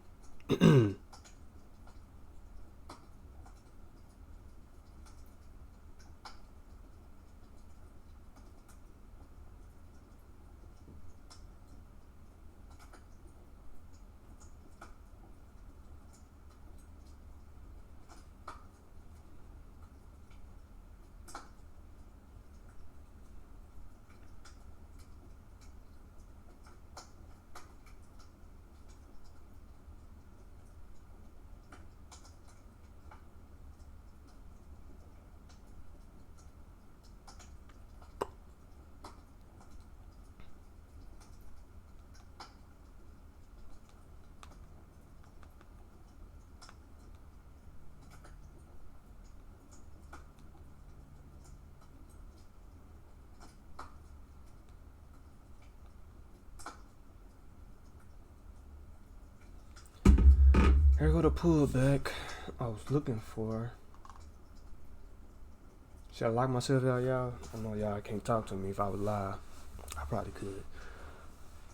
Here go the pullback I was looking for. Should I lock myself out, y'all? I know y'all can't talk to me. If I was live, I probably could.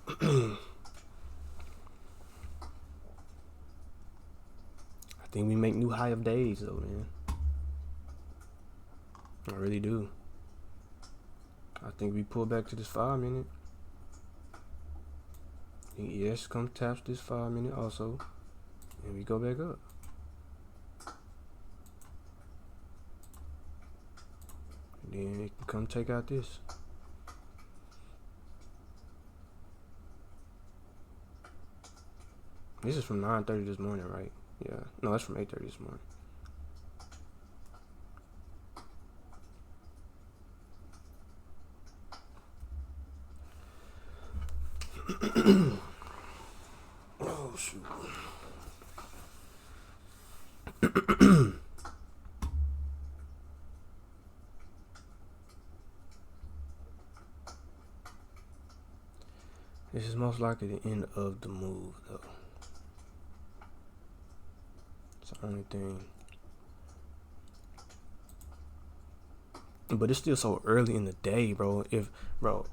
I think we make new high of days, though, man. I really do. I think we pull back to this 5 minute. Yes, come taps this 5 minute also. And we go back up. And then it can come take out this. This is from 9:30 this morning, right? Yeah. No, that's from 8:30 this morning. Oh, shoot. This is most likely the end of the move, though. It's the only thing. But it's still so early in the day, bro. Bro,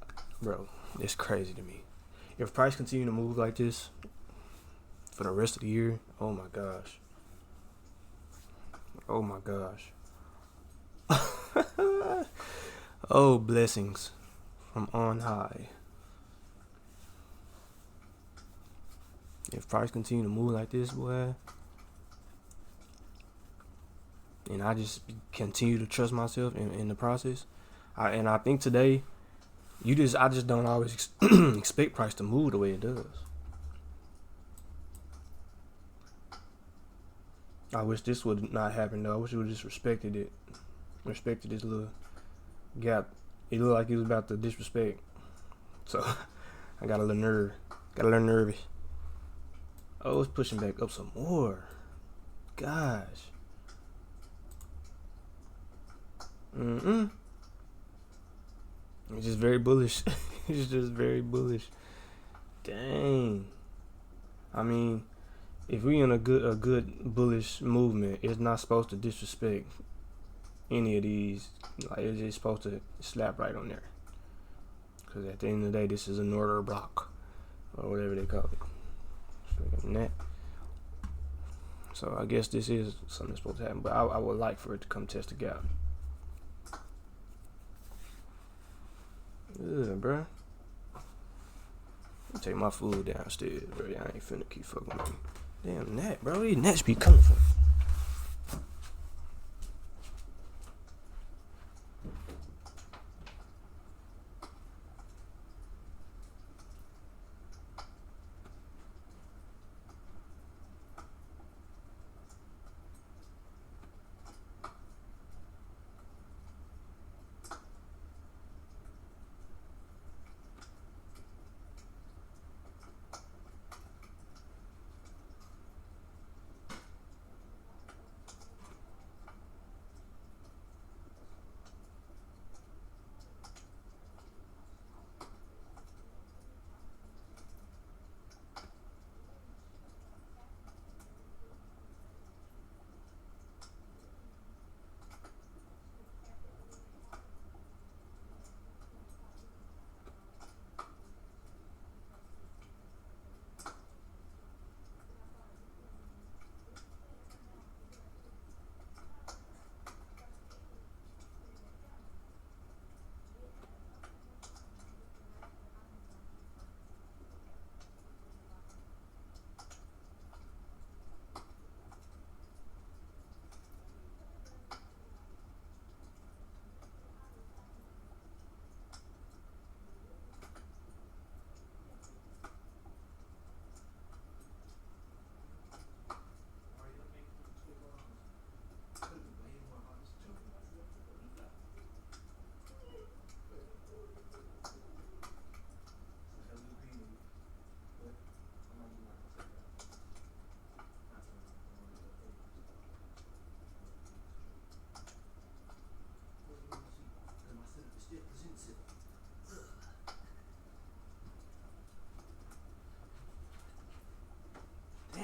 it's crazy to me. If price continue to move like this for the rest of the year, oh my gosh. Oh my gosh. Oh, blessings from on high. If price continue to move like this, boy, and I just continue to trust myself in the process, I think today, I just don't always expect price to move the way it does. I wish this would not happen though. I wish it would just respected this little gap. It looked like it was about to disrespect. So I got a little nervous. Oh, it's pushing back up some more. Gosh. It's just very bullish. It's just very bullish. Dang. I mean, if we in a good bullish movement, it's not supposed to disrespect any of these. Like, it's just supposed to slap right on there. Because at the end of the day, this is an order block or whatever they call it. That. So I guess this is something that's supposed to happen. But I would like for it to come test the gap. Ugh, bruh. Take my food downstairs, bro. I ain't finna keep fucking with me. Damn, Nat, bro. Where these Nats be coming from?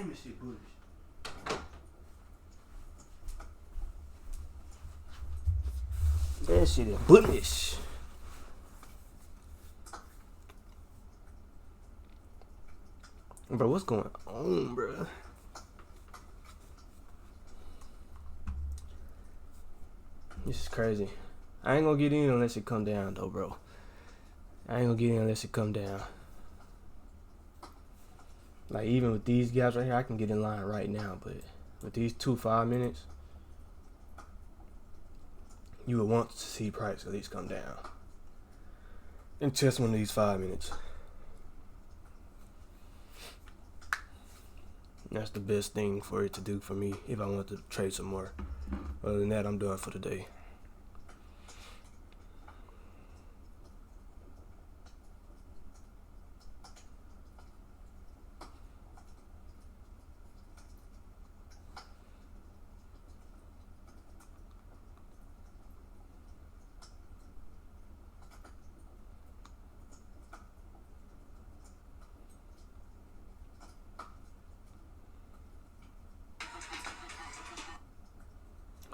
Damn, this shit bullish. That shit is bullish. Bro, what's going on, bro? This is crazy. I ain't gonna get in unless it come down, though, bro. I ain't gonna get in unless it come down. Like, even with these guys right here, I can get in line right now, but with these 2 5 minutes, you would want to see price at least come down. And test one of these 5 minutes. That's the best thing for it to do for me if I want to trade some more. Other than that, I'm done for the day.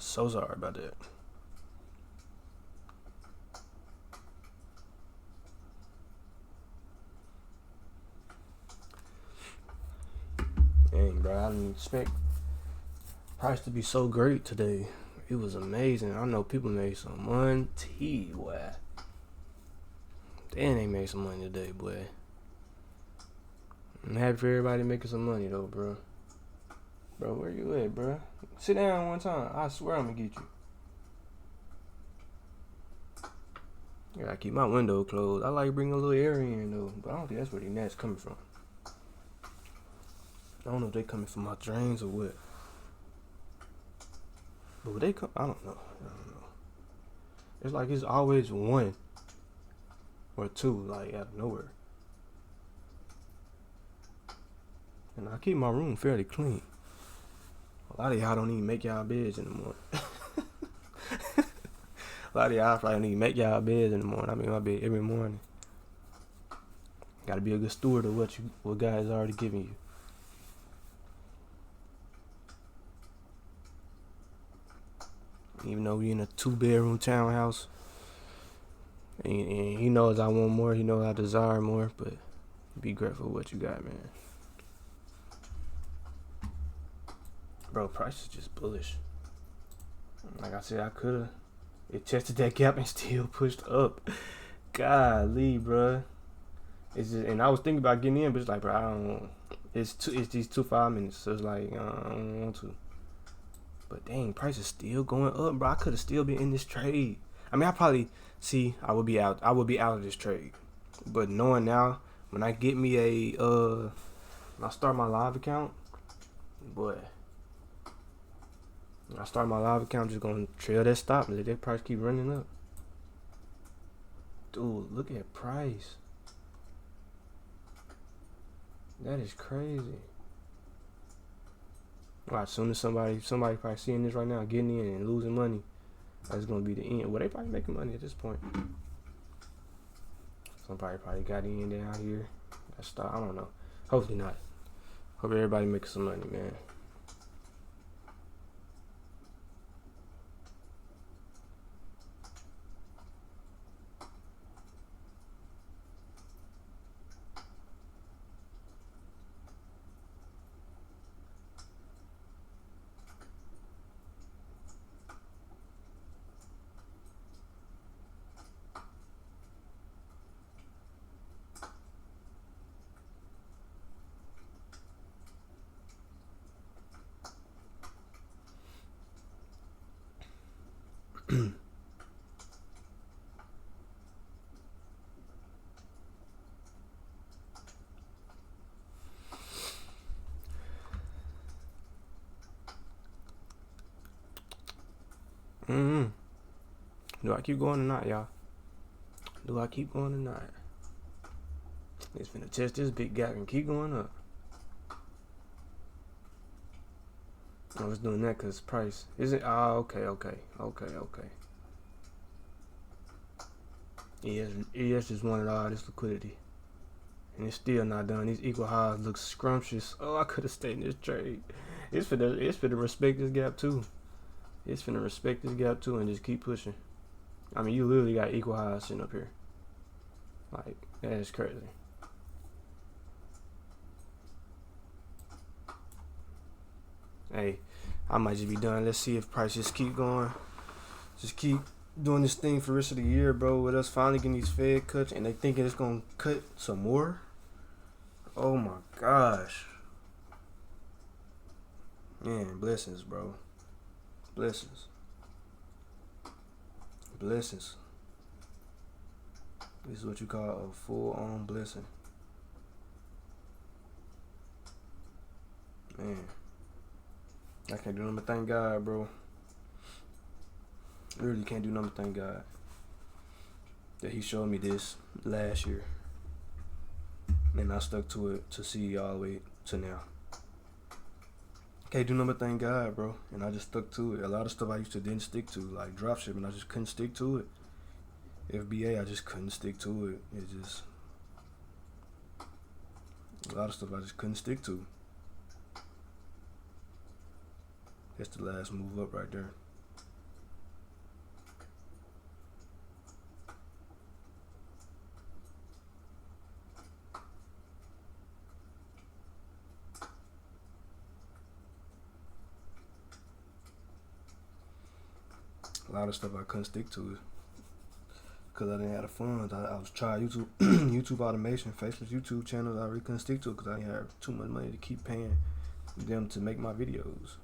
So sorry about that. Dang, bro, I didn't expect price to be so great today. It was amazing. I know people made some money, boy. Damn, they made some money today, boy. I'm happy for everybody making some money, though, bro. Bro, where you at, bro? Sit down one time. I swear I'm gonna get you. I gotta keep my window closed. I like bringing a little air in, though. But I don't think that's where the gnats coming from. I don't know if they coming from my drains or what. But would they come? I don't know. It's like it's always one or two, like out of nowhere. And I keep my room fairly clean. A lot of y'all don't even make y'all beds in the morning. A lot of y'all probably don't even make y'all beds in the morning. I make my bed every morning. Gotta be a good steward of what God has already given you. Even though we in a 2-bedroom townhouse, and he knows I want more, he knows I desire more, but be grateful for what you got, man. Bro, price is just bullish. Like I said, I could've. It tested that gap and still pushed up. Golly, bro. It's just, and I was thinking about getting in, but it's like, bro, I don't. It's these 2 5 minutes, so it's like I don't want to. But dang, price is still going up, bro. I could have still been in this trade. I mean, I would be out of this trade. But knowing now, when I get me when I start my live account, boy. When I start my live account, I'm just gonna trail that stop and let that price keep running up. Dude, look at price. That is crazy. Watch, as soon as somebody probably seeing this right now, getting in and losing money, that's gonna be the end. Well, they probably making money at this point. Somebody probably got in down here. That stop, I don't know. Hopefully not. Hope everybody making some money, man. Do I keep going or not, y'all? Do I keep going or not? It's finna test this big gap and keep going up. I was doing that because price. Is it? Oh, okay. ES just wanted all this liquidity. And it's still not done. These equal highs look scrumptious. Oh, I could have stayed in this trade. It's finna respect this gap too. It's finna respect this gap too and just keep pushing. I mean, you literally got equal highs sitting up here. Like, that is crazy. Hey, I might just be done. Let's see if prices keep going. Just keep doing this thing for the rest of the year, bro. With us finally getting these Fed cuts and they thinking it's gonna cut some more. Oh my gosh. Man, blessings, bro. Blessings. Blessings. This is what you call a full-on blessing. Man. I can't do nothing but thank God, bro. Literally can't do nothing but thank God that he showed me this last year. And I stuck to it to see all the way to now. Can't do nothing but thank God, bro. And I just stuck to it. A lot of stuff I used to didn't stick to, like dropshipping, I just couldn't stick to it. FBA, I just couldn't stick to it. It just a lot of stuff I just couldn't stick to. That's the last move up right there. A lot of stuff I couldn't stick to because I didn't have the funds. I was trying YouTube, YouTube automation, faceless YouTube channels. I really couldn't stick to it because I didn't have too much money to keep paying them to make my videos.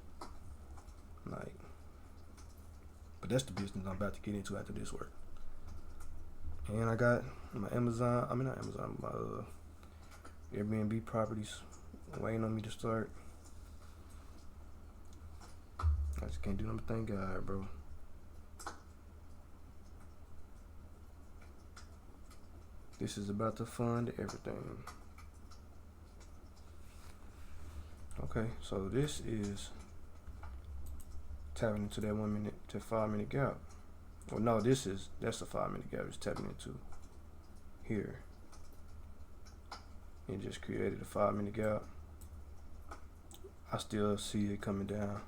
Like, but that's the business I'm about to get into after this work. And I got my Amazon. I mean not Amazon. My Airbnb properties waiting on me to start. I just can't do nothing but thank God, bro. This is about to fund everything. Okay, so this is tapping into that 1 minute to 5 minute gap. Well, no, that's the 5 minute gap it's tapping into here. It just created a 5 minute gap. I still see it coming down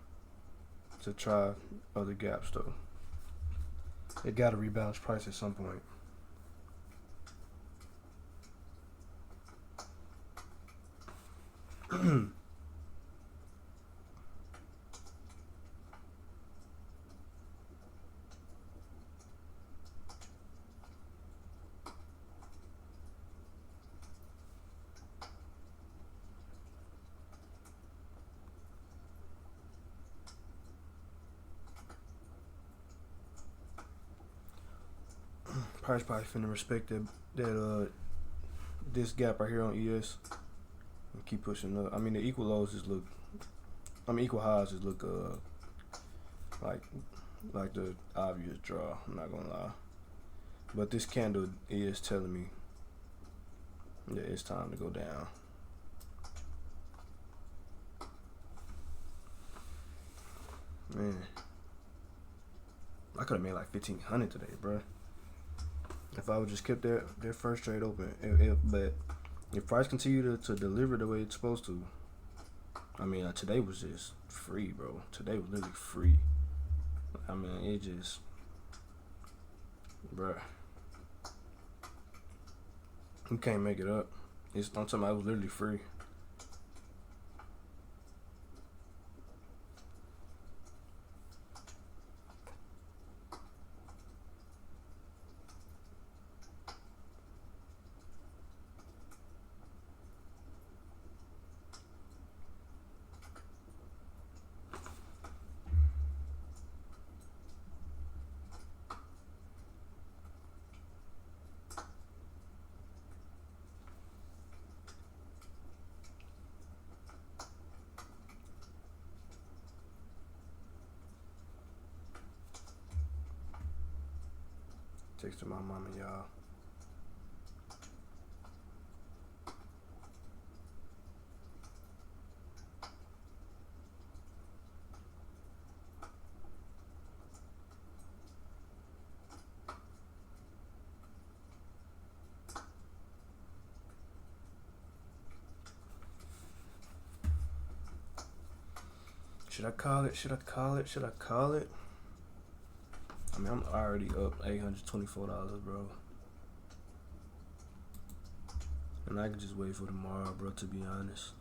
to try other gaps though. It got to rebalance price at some point. Price probably finna respect that this gap right here on ES and keep pushing up. I mean the equal lows just look, equal highs just look like the obvious draw. I'm not gonna lie, but this candle is telling me that it's time to go down. Man, I could have made like 1,500 today, bro. If I would just kept that first trade open, but if price continue to deliver the way it's supposed to, I mean, today was just free, bro. Today was literally free. I mean, it just, bro, you can't make it up. I'm talking about it was literally free. Texted my mama, y'all. Should I call it? Should I call it? Should I call it? I mean, I'm already up $824, bro. And I can just wait for tomorrow, bro, to be honest.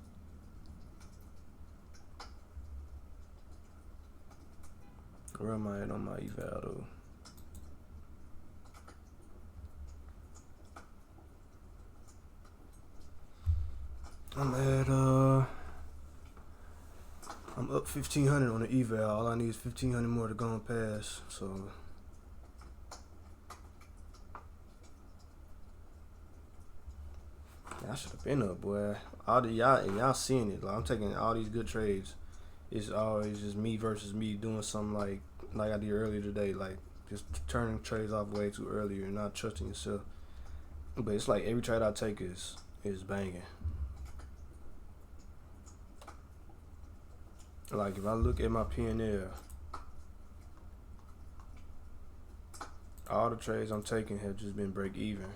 Where am I at on my eval, though? I'm up 1,500 on the eval. All I need is 1,500 more to go and pass. So I should have been up, boy. All the y'all seeing it. Like, I'm taking all these good trades. It's always just me versus me doing something like I did earlier today, like just turning trades off way too early and not trusting yourself. But it's like every trade I take is banging. Like if I look at my P&L, all the trades I'm taking have just been break even.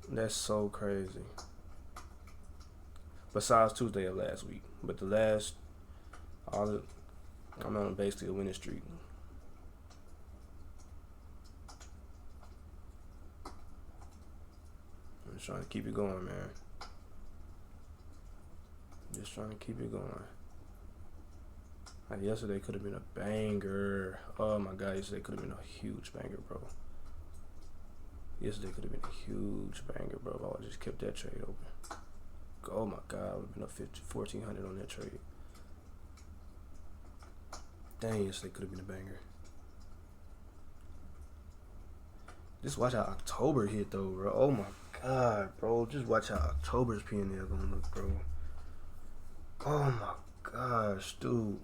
That's so crazy. Besides Tuesday of last week, but I'm on basically a winning streak. I'm just trying to keep it going, man. Just trying to keep it going. Like yesterday could have been a banger. Oh my God, yesterday could have been a huge banger, bro. Yesterday could have been a huge banger, bro. If I would just kept that trade open. Oh my God, I would have been up 1,400 on that trade. Dang, yesterday could have been a banger. Just watch how October hit though, bro. Oh my God, bro. Just watch how October's P&L gonna look, bro. Oh my gosh, dude.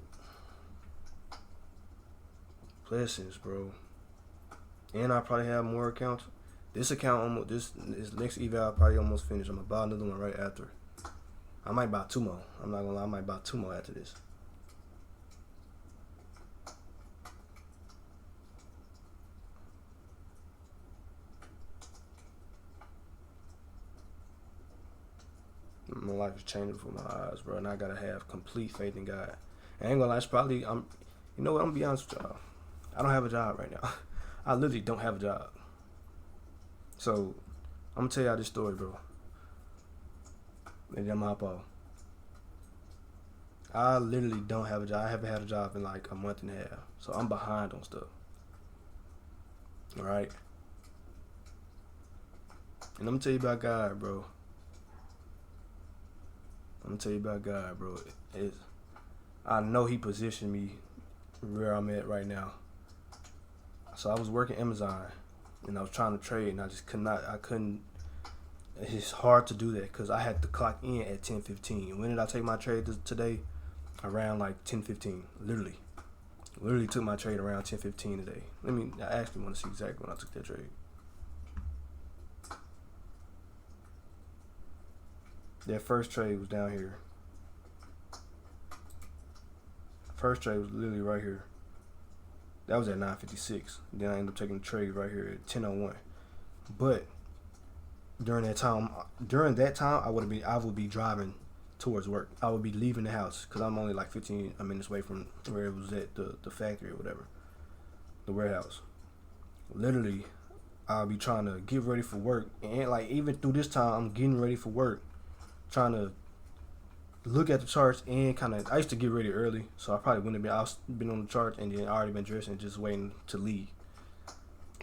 Blessings, bro. And I probably have more accounts. This account this next eval probably almost finished. I'm gonna buy another one right after. I might buy 2 more. I'm not gonna lie, I might buy 2 more after this. My life is changing before my eyes, bro, and I gotta have complete faith in God. I ain't gonna lie, it's probably you know what? I'm gonna be honest with y'all. I don't have a job right now. I literally don't have a job. So I'm gonna tell y'all this story, bro. And then I'm gonna hop off. I literally don't have a job. I haven't had a job in like a month and a half. So I'm behind on stuff. Alright? And I'm gonna tell you about God, bro. I know He positioned me where I'm at right now. So I was working Amazon and I was trying to trade and I couldn't. It's hard to do that because I had to clock in at 10:15. When did I take my trade today? Around like 10:15. Literally took my trade around 10:15 today. I actually want to see exactly when I took that trade. That first trade was down here. First trade was literally right here. That was at 9:56. Then I ended up taking the trade right here at 10:01. But during that time, I would be driving towards work. I would be leaving the house because I'm only like 15 minutes away from where it was at, the factory or whatever, the warehouse. Literally, I'll be trying to get ready for work, and like even through this time, I'm getting ready for work, trying to look at the charts and I used to get ready early, so I probably wouldn't have been on the chart and then I already been dressed and just waiting to leave.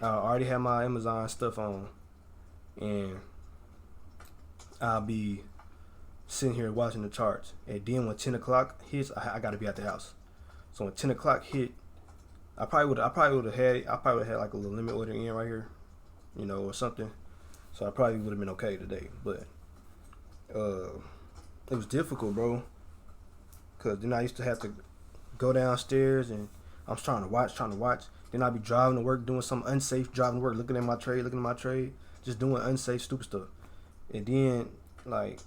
I already have my Amazon stuff on, and I'll be sitting here watching the charts. And then when 10 o'clock hits, I got to be at the house. So when 10 o'clock hit, I probably would have had like a little limit order in right here, or something. So I probably would have been okay today, but it was difficult, bro. Cause then I used to have to go downstairs and I was trying to watch. Then I'd be driving to work, doing some unsafe driving to work, looking at my trade, just doing unsafe, stupid stuff. And then like,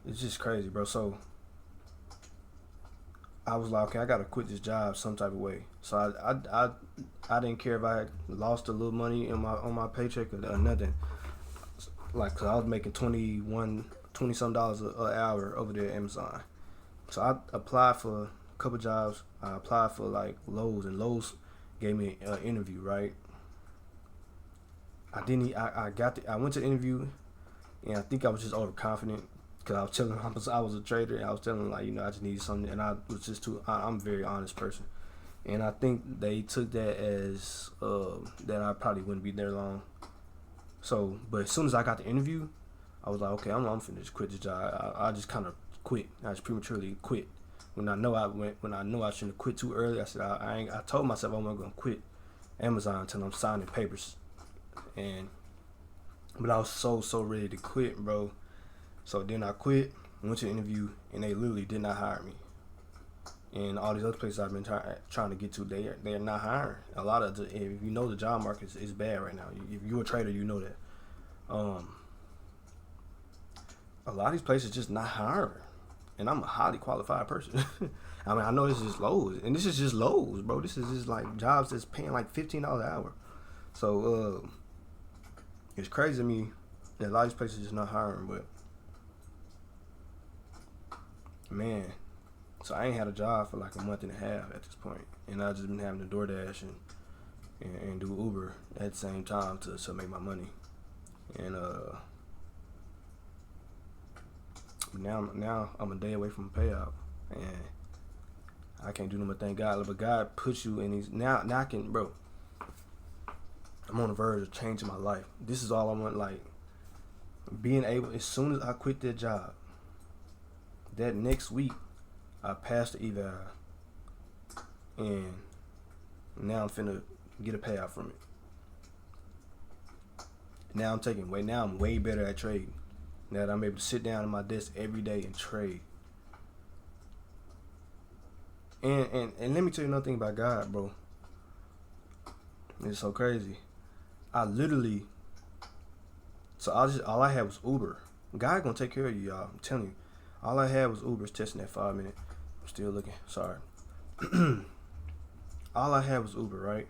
it's just crazy, bro. So I was like, okay, I gotta quit this job some type of way. So I didn't care if I had lost a little money on my paycheck or nothing. Like, cause I was making $20 some an hour over there at Amazon. So I applied for a couple jobs. I applied for like Lowe's, and Lowe's gave me an interview, right? I went to the interview, and I think I was just overconfident because I was telling him I was a trader, and I was telling him like, I just needed something, and I was just I'm a very honest person, and I think they took that as that I probably wouldn't be there long. So, but as soon as I got the interview, I was like, okay, I'm finna just quit this job. I just kind of quit. I just prematurely quit. When I know I shouldn't have quit too early, I said I told myself I wasn't gonna quit Amazon until I'm signing papers, but I was so ready to quit, bro. So then I quit, went to the interview, and they literally did not hire me. And all these other places I've been trying to get to, they're not hiring. A lot of if you know the job market is bad right now. If you're a trader, you know that. A lot of these places just not hiring, and I'm a highly qualified person. I mean, I know this is Lowe's, and this is just Lowe's, bro. This is just like jobs that's paying like $15 an hour. So it's crazy to me that a lot of these places just not hiring. But man, so I ain't had a job for like a month and a half at this point, and I just been having to DoorDash and do Uber at the same time to make my money. And now I'm a day away from a payout, and I can't do no more. Thank God, but God puts you in these. Now I can, bro. I'm on the verge of changing my life. This is all I want. Like being able, as soon as I quit that job, that next week I passed the eval, and now I'm finna get a payout from it. Now I'm way better at trading. Now that I'm able to sit down at my desk every day and trade. And let me tell you another thing about God, bro. It's so crazy. All I had was Uber. God gonna take care of you, y'all. I'm telling you. All I had was Uber's testing that 5 minute. I'm still looking. Sorry. All I had was Uber, right?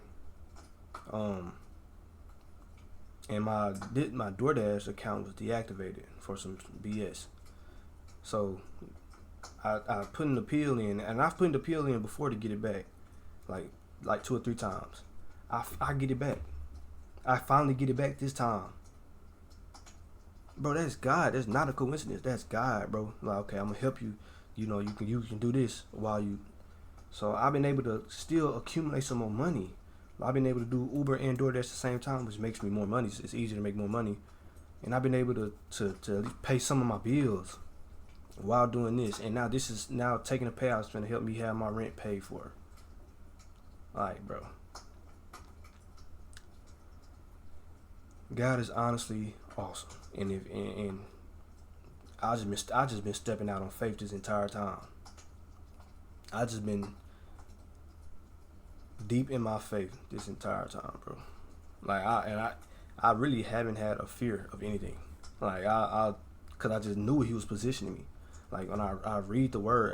And my DoorDash account was deactivated for some BS. So I put an appeal in, and I've put an appeal in before to get it back, like 2 or 3 times. I get it back. I finally get it back this time. Bro, that's God. That's not a coincidence. That's God, bro. Like, okay, I'm gonna help you. You can do this while you. So I've been able to still accumulate some more money. I've been able to do Uber and DoorDash at the same time, which makes me more money. It's easier to make more money, and I've been able to at least pay some of my bills while doing this. And now this is taking a payout is going to help me have my rent paid for. Like, bro, God is honestly awesome, and I just been stepping out on faith this entire time. I just been deep in my faith this entire time, bro. Like I really haven't had a fear of anything. Like cause I just knew He was positioning me. Like when I read the Word,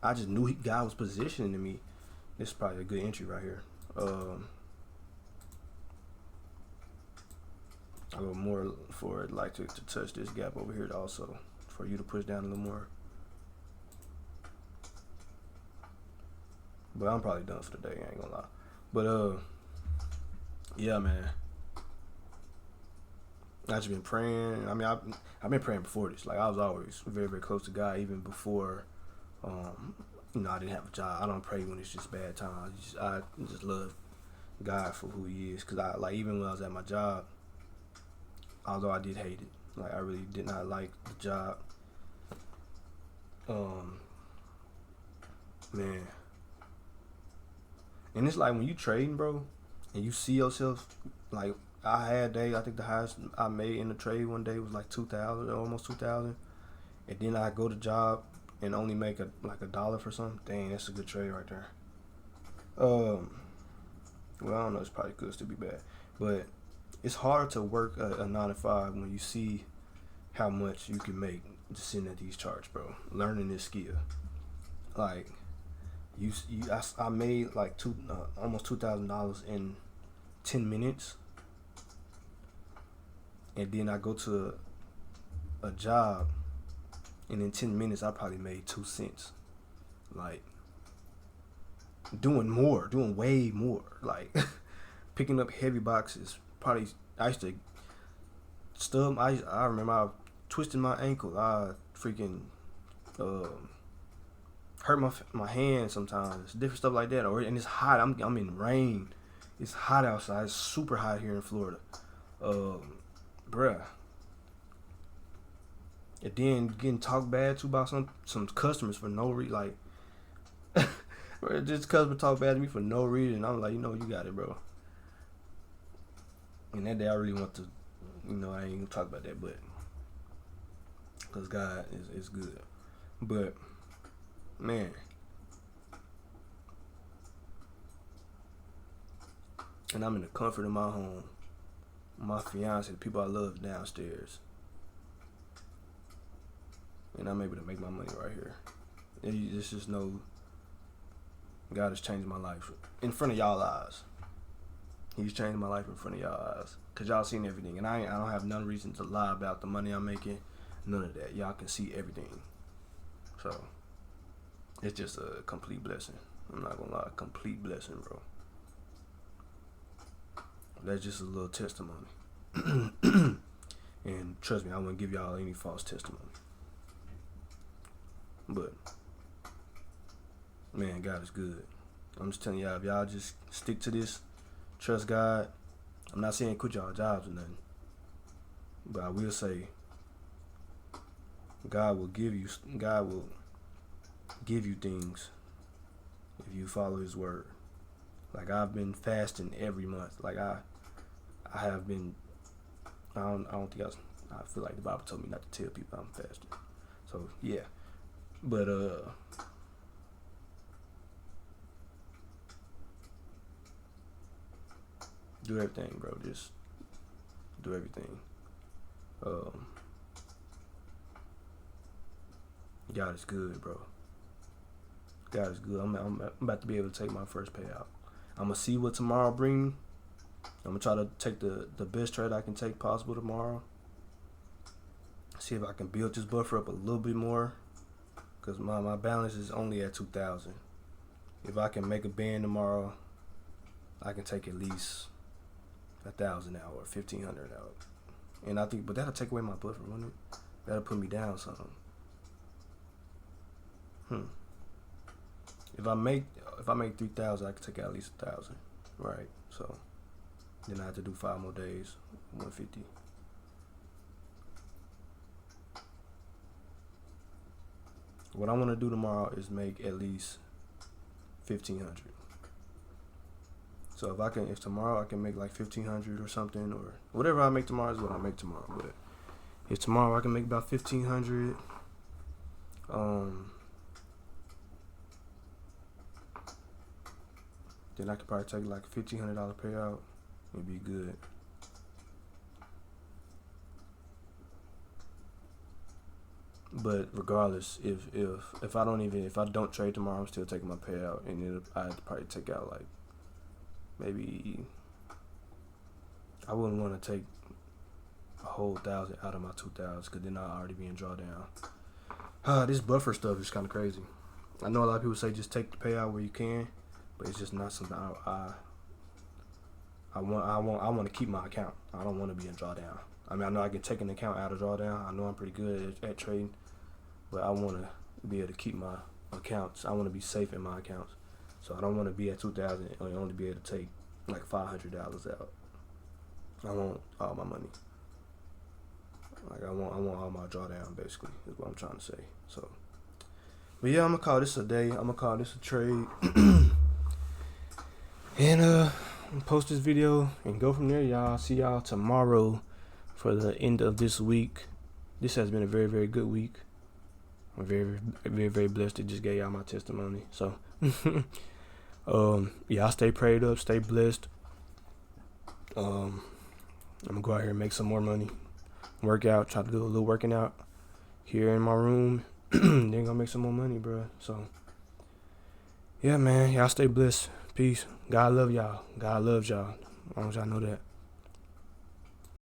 I just knew God was positioning me. This is probably a good entry right here. I go more forward, like to touch this gap over here also, for you to push down a little more. But I'm probably done for the day, I ain't gonna lie. But yeah, man. I just been praying. I mean, I've been praying before this. Like I was always very, very close to God, even before I didn't have a job. I don't pray when it's just bad times. I just love God for who He is. Cause even when I was at my job, although I did hate it, like I really did not like the job. Man. And it's like when you trading, bro, and you see yourself, like I had days, I think the highest I made in the trade one day was like 2,000, almost 2,000. And then I go to job and only make like $1 for something. Dang, that's a good trade right there. Well, I don't know, it's probably could still be bad. But it's hard to work a 9 to 5 when you see how much you can make just sitting at these charts, bro. Learning this skill. Like, I made like almost $2,000 in 10 minutes, and then I go to a job, and in 10 minutes I probably made 2 cents. Like, doing way more. Like, picking up heavy boxes. Probably, I used to I remember I twisted my ankle. I freaking hurt my hand sometimes. Different stuff like that. And it's hot. I'm in rain. It's hot outside. It's super hot here in Florida. Bruh. And then getting talked bad to by some customers for no reason. Like, just customer talk bad to me for no reason. I'm like, you got it, bro. And that day I really want to, I ain't gonna talk about that, but because God is good. But man, and I'm in the comfort of my home, my fiance, the people I love downstairs, and I'm able to make my money right here. It's just no. God has changed my life in front of y'all eyes. He's changed my life in front of y'all eyes, cause y'all seen everything, and I don't have none reason to lie about the money I'm making. None of that. Y'all can see everything. So it's just a complete blessing. I'm not gonna lie, complete blessing, bro. That's just a little testimony. And trust me, I wouldn't give y'all any false testimony. But man, God is good. I'm just telling y'all, if y'all just stick to this, trust God. I'm not saying quit y'all jobs or nothing, but I will say God will give you things if you follow His word. Like, I've been fasting every month. Like, I have been. I feel like the Bible told me not to tell people I'm fasting. So yeah, but do everything, bro. Just do everything. God is good, bro. God is good. I'm about to be able to take my first payout. I'm gonna see what tomorrow bring me. I'm gonna try to take the best trade I can take possible tomorrow. See if I can build this buffer up a little bit more, cause my balance is only at 2,000. If I can make a band tomorrow, I can take at least 1,000 out or 1,500 out. And I think, but that'll take away my buffer, wouldn't it? That'll put me down something. If I make 3,000, I can take out at least 1,000, right? So then I have to do 5 more days, 150. What I want to do tomorrow is make at least 1,500. So if tomorrow I can make like 1,500 or something, or whatever I make tomorrow is what I make tomorrow. But if tomorrow I can make about 1,500, then I could probably take like a $1,500 payout. It'd be good. But regardless, if I don't trade tomorrow, I'm still taking my payout, and I have to probably take out like maybe. I wouldn't want to take a whole 1,000 out of my 2,000, because then I'll already be in drawdown. This buffer stuff is kind of crazy. I know a lot of people say just take the payout where you can, but it's just not something I want to keep my account. I don't want to be in drawdown. I mean, I know I can take an account out of drawdown. I know I'm pretty good at trading, but I want to be able to keep my accounts. I want to be safe in my accounts. So I don't want to be at 2,000 and only be able to take like $500 out. I want all my money. Like, I want all my drawdown, basically, is what I'm trying to say. So, but yeah, I'm gonna call this a day. I'm gonna call this a trade. And post this video and go from there, y'all. See y'all tomorrow for the end of this week. This has been a very, very good week. I'm very, very, very blessed to just get y'all my testimony. So y'all stay prayed up, stay blessed. I'm gonna go out here and make some more money. Work out, try to do a little working out here in my room. Then gonna make some more money, bro. So yeah, man, y'all stay blessed. Peace. God love y'all. God loves y'all. As long as y'all know that.